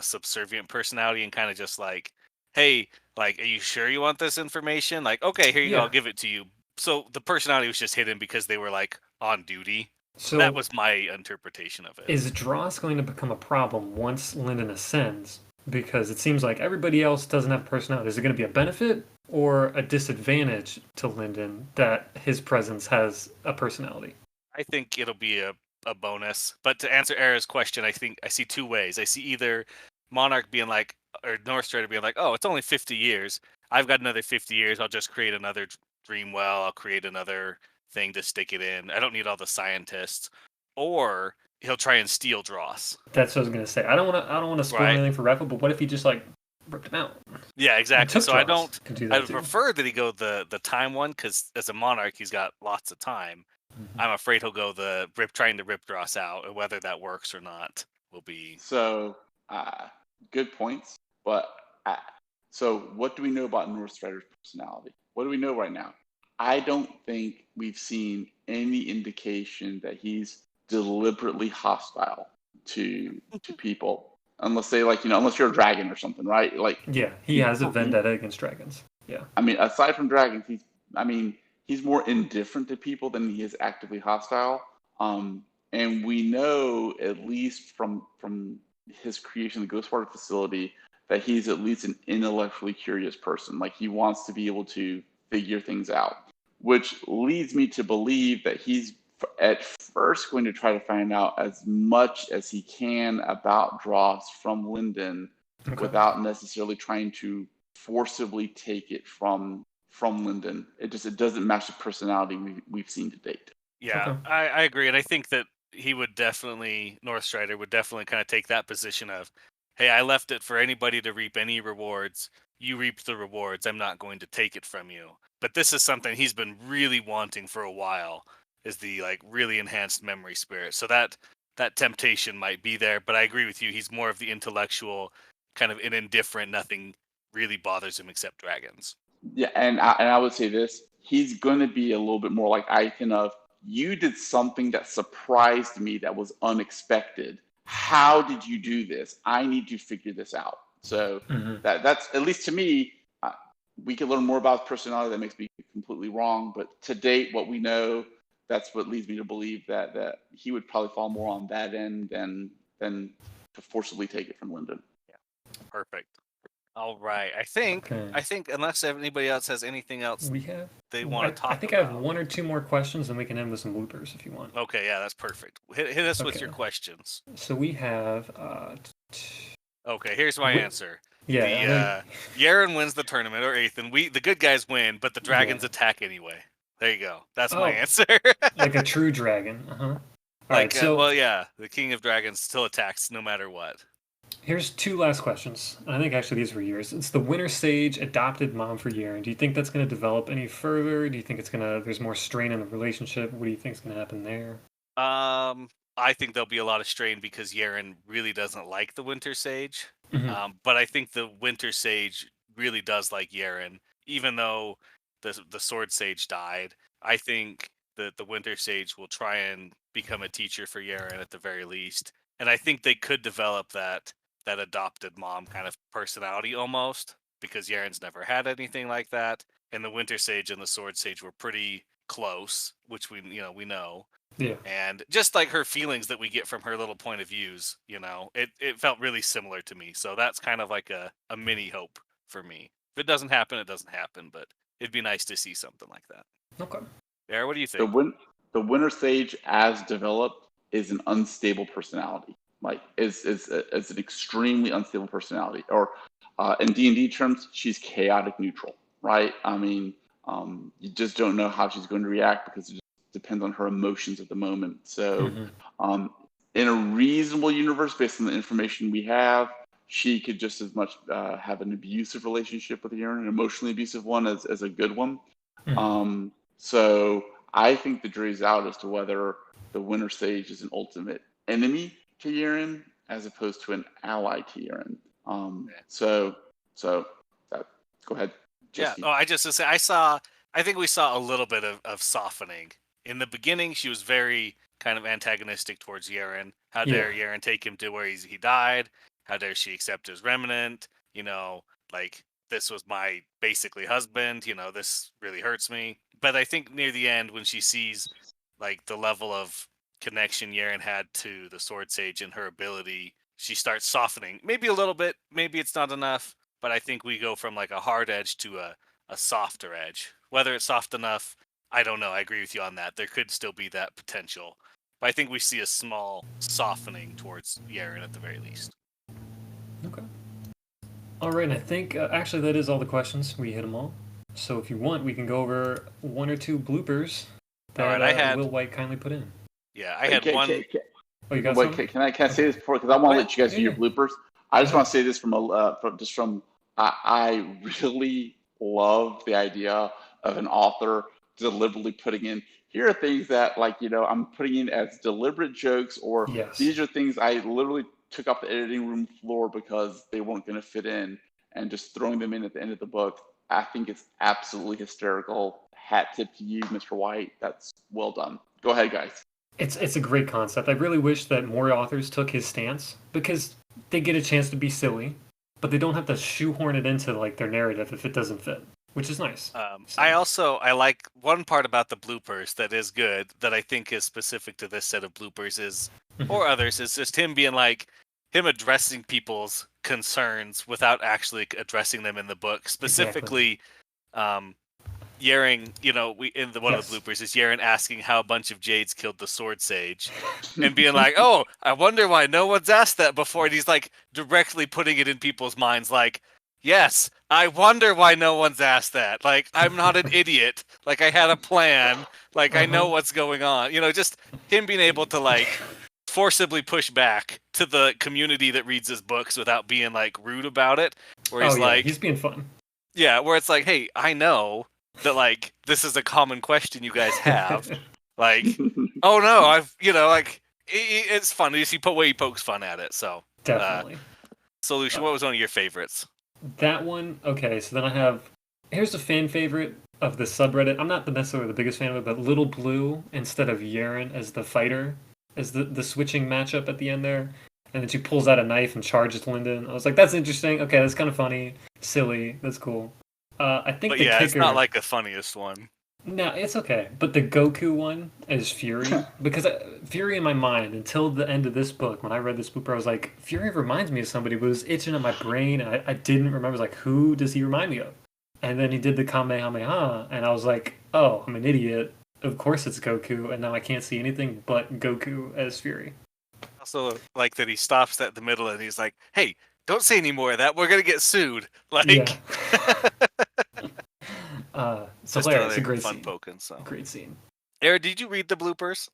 subservient personality, and kind of just like, hey, like, are you sure you want this information? Like, okay, here you go, I'll give it to you. So the personality was just hidden because they were like on duty. So that was my interpretation of it. Is Dross going to become a problem once Lyndon ascends? Because it seems like everybody else doesn't have personality. Is it going to be a benefit or a disadvantage to Lyndon that his presence has a personality? I think it'll be a bonus. But to answer Era's question, I think I see two ways. I see either Monarch being like, or Northstrider being like, oh, it's only 50 years. I've got another 50 years. I'll just create another Dreamwell. I'll create another thing to stick it in. I don't need all the scientists. Or he'll try and steal Dross. That's what I was gonna say. I don't want to spoil anything for Raffle, but what if he just like ripped him out? Yeah, exactly. So I would prefer that he go the time one, because as a monarch he's got lots of time. Mm-hmm. I'm afraid he'll go trying to rip Dross out, and whether that works or not will be. So good points, but So what do we know about North Strider's personality? What do we know right now? I don't think we've seen any indication that he's deliberately hostile to people, unless they unless you're a dragon or something, right? Like, Yeah, he has a vendetta against dragons. Yeah. I mean, aside from dragons, he's more indifferent to people than he is actively hostile. And we know, at least from his creation of the Ghost Water facility, that he's at least an intellectually curious person. Like, he wants to be able to figure things out, which leads me to believe that he's at first going to try to find out as much as he can about Dross from Linden, without necessarily trying to forcibly take it from Linden. It doesn't match the personality we've seen to date. Yeah, I agree, and I think that North Strider would definitely kind of take that position of, hey, I left it for anybody to reap any rewards. You reap the rewards. I'm not going to take it from you. But this is something he's been really wanting for a while, is the really enhanced memory spirit. So that temptation might be there, but I agree with you. He's more of the intellectual, kind of an indifferent, nothing really bothers him except dragons. Yeah, and I would say this, he's going to be a little bit more like Icon of, you did something that surprised me, that was unexpected. How did you do this? I need to figure this out. So that's, at least to me, we can learn more about his personality. That makes me completely wrong. But to date, what we know, that's what leads me to believe that he would probably fall more on that end than to forcibly take it from Linden. Yeah, perfect. All right. I think unless anybody else has anything else they want to talk about. I think I have one or two more questions, and we can end with some bloopers if you want. Okay, yeah, that's perfect. Hit us with your questions. So we have... Okay, here's my answer. Yeah. Yaren wins the tournament, or Ethan. The good guys win, but the dragons attack anyway. There you go. That's my answer. Like a true dragon. All right, the King of Dragons still attacks no matter what. Here's two last questions. I think actually these were yours. It's the Winter Sage adopted mom for Yaren. Do you think that's going to develop any further? Do you think there's more strain in the relationship? What do you think is going to happen there? I think there'll be a lot of strain because Yaren really doesn't like the Winter Sage. But I think the Winter Sage really does like Yaren, even though the Sword Sage died. I think that the Winter Sage will try and become a teacher for Yaren at the very least. And I think they could develop that adopted mom kind of personality almost, because Yaren's never had anything like that. And the Winter Sage and the Sword Sage were pretty close, which we know. Yeah. And just like her feelings that we get from her little point of views, it felt really similar to me. So that's kind of like a mini hope for me. If it doesn't happen, it doesn't happen, but it'd be nice to see something like that. Okay. What do you think? The Winter Sage, as developed, is an unstable personality. Like, is an extremely unstable personality. Or in D&D terms, she's chaotic neutral, right? I mean, you just don't know how she's going to react because it just depends on her emotions at the moment. So in a reasonable universe, based on the information we have, she could just as much have an abusive relationship with Yaren, an emotionally abusive one, as a good one. So I think the jury's out as to whether the Winter Sage is an ultimate enemy to Yaren as opposed to an ally to Yaren. So go ahead, Jesse. Yeah. I think we saw a little bit of softening. In the beginning, she was very kind of antagonistic towards Yaren. How dare Yaren take him to where he died? How dare she accept his remnant? This was my basically husband. This really hurts me. But I think near the end, when she sees the level of connection Yaren had to the Sword Sage and her ability, she starts softening. Maybe a little bit. Maybe it's not enough. But I think we go from a hard edge to a softer edge. Whether it's soft enough, I don't know. I agree with you on that. There could still be that potential. But I think we see a small softening towards Yaren at the very least. Okay. All right, and I think actually that is all the questions. We hit them all. So if you want, we can go over one or two bloopers that Will White kindly put in. Yeah, I had one. You got something? Can I say this before? Because I want to let you guys do your bloopers. I just want to say this I really love the idea of an author deliberately putting in, here are things that I'm putting in as deliberate jokes, or these are things I literally took off the editing room floor because they weren't going to fit in. and just throwing them in at the end of the book. I think it's absolutely hysterical. Hat tip to you, Mr. White. That's well done. Go ahead, guys. It's a great concept. I really wish that more authors took his stance because they get a chance to be silly, but they don't have to shoehorn it into like their narrative if it doesn't fit, which is nice. I like one part about the bloopers that is good that I think is specific to this set of bloopers is or others is just him being like him addressing people's concerns without actually addressing them in the book. Specifically, Yaren, one of the bloopers is Yaren asking how a bunch of Jades killed the Sword Sage, and being like, "Oh, I wonder why no one's asked that before." And he's like directly putting it in people's minds, like, "Yes, I wonder why no one's asked that. Like, I'm not an idiot. Like, I had a plan. Like, I know what's going on." Just him being able to like forcibly push back to the community that reads his books without being like rude about it. Where he's like, he's being fun. Yeah, where it's like, "Hey, I know that like this is a common question you guys have." Like, oh no, it's fun. You see way he pokes fun at it. So definitely. Soulution, what was one of your favorites? That one. Okay, so then here's a fan favorite of the subreddit. I'm not necessarily the biggest fan of it, but Little Blue instead of Yaren as the fighter, as the switching matchup at the end there. And then she pulls out a knife and charges Lyndon. I was like, that's interesting. Okay, that's kind of funny. Silly. That's cool. I think But the kicker... it's not like the funniest one. No, it's okay. But the Goku one is Fury. Because Fury in my mind, until the end of this book, when I read this book, I was like, Fury reminds me of somebody, but it was itching in my brain. And I didn't remember. I was like, who does he remind me of? And then he did the Kamehameha. And I was like, oh, I'm an idiot. Of course it's Goku. And now I can't see anything but Goku as Fury. Also, like that he stops at the middle and he's like, "Hey, don't say any more of that. We're gonna get sued." Like, yeah. So it's a great fun scene. Poking, so. Great scene. Eric, did you read the bloopers?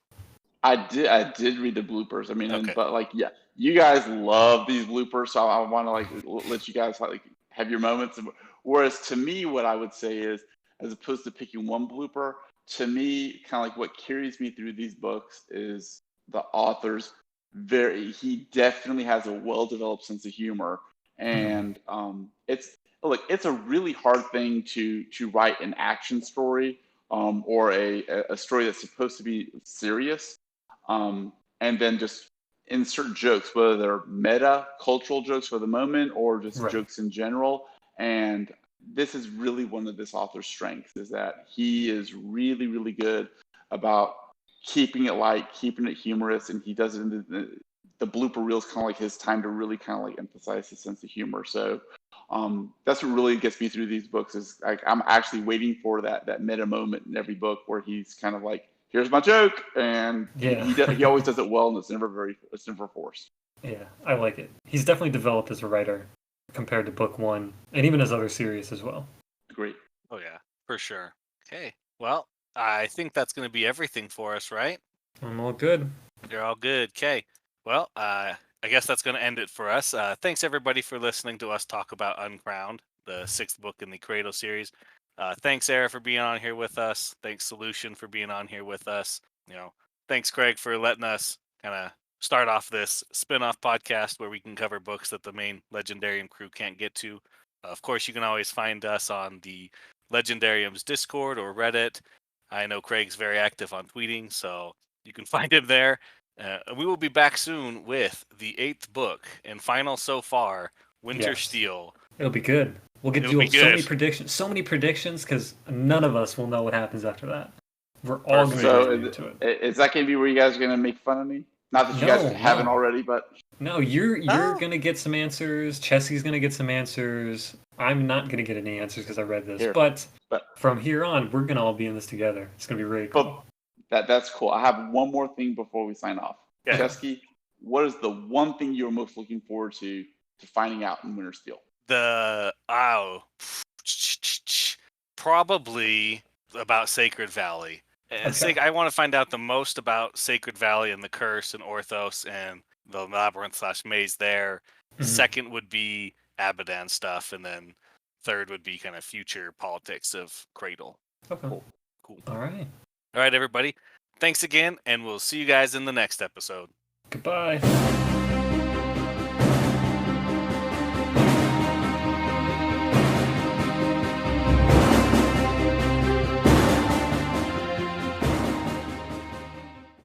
I did read the bloopers. I mean, okay. But like, yeah, you guys love these bloopers, so I want to like let you guys like have your moments. Whereas to me, what I would say is, as opposed to picking one blooper, to me, kind of like what carries me through these books is the author's he definitely has a well-developed sense of humor, and it's a really hard thing to write an action story or a story that's supposed to be serious, and then just insert jokes, whether they're meta cultural jokes for the moment or just jokes in general. And this is really one of this author's strengths, is that he is really, really good about keeping it light, keeping it humorous, and he does it in the blooper reels, kind of like his time to really kind of like emphasize his sense of humor. So that's what really gets me through these books, is like I'm actually waiting for that meta moment in every book where he's kind of like, here's my joke, and he always does it well, and it's never forced. Yeah, I like it. He's definitely developed as a writer compared to book one, and even his other series as well. Great. Oh yeah, for sure. Okay, well, I think that's going to be everything for us, right? I'm all good. You're all good. Okay. Well, I guess that's going to end it for us. Thanks, everybody, for listening to us talk about Uncrowned, the 6th book in the Cradle series. Thanks, Era, for being on here with us. Thanks, Soulution, for being on here with us. Thanks, Craig, for letting us kind of start off this spin-off podcast where we can cover books that the main Legendarium crew can't get to. Of course, you can always find us on the Legendarium's Discord or Reddit. I know Craig's very active on tweeting, so you can find him there. We will be back soon with the 8th book and final so far, Winter Steel. It'll be good. We'll get to so many predictions, because none of us will know what happens after that. We're all going to get into it. Is that going to be where you guys are going to make fun of me? Not that you guys haven't already, but... No, you're going to get some answers. Cesky's going to get some answers. I'm not going to get any answers because I read this. But from here on, we're going to all be in this together. It's going to be really cool. That's cool. I have one more thing before we sign off. Yeah. Cesky, what is the one thing you're most looking forward to finding out in Winter Steel? Probably about Sacred Valley. Okay. I want to find out the most about Sacred Valley and the Curse and Orthos and the labyrinth/maze there. Mm-hmm. Second would be Abaddon stuff, and then third would be kind of future politics of Cradle. Okay. Cool. All right, everybody. Thanks again, and we'll see you guys in the next episode. Goodbye.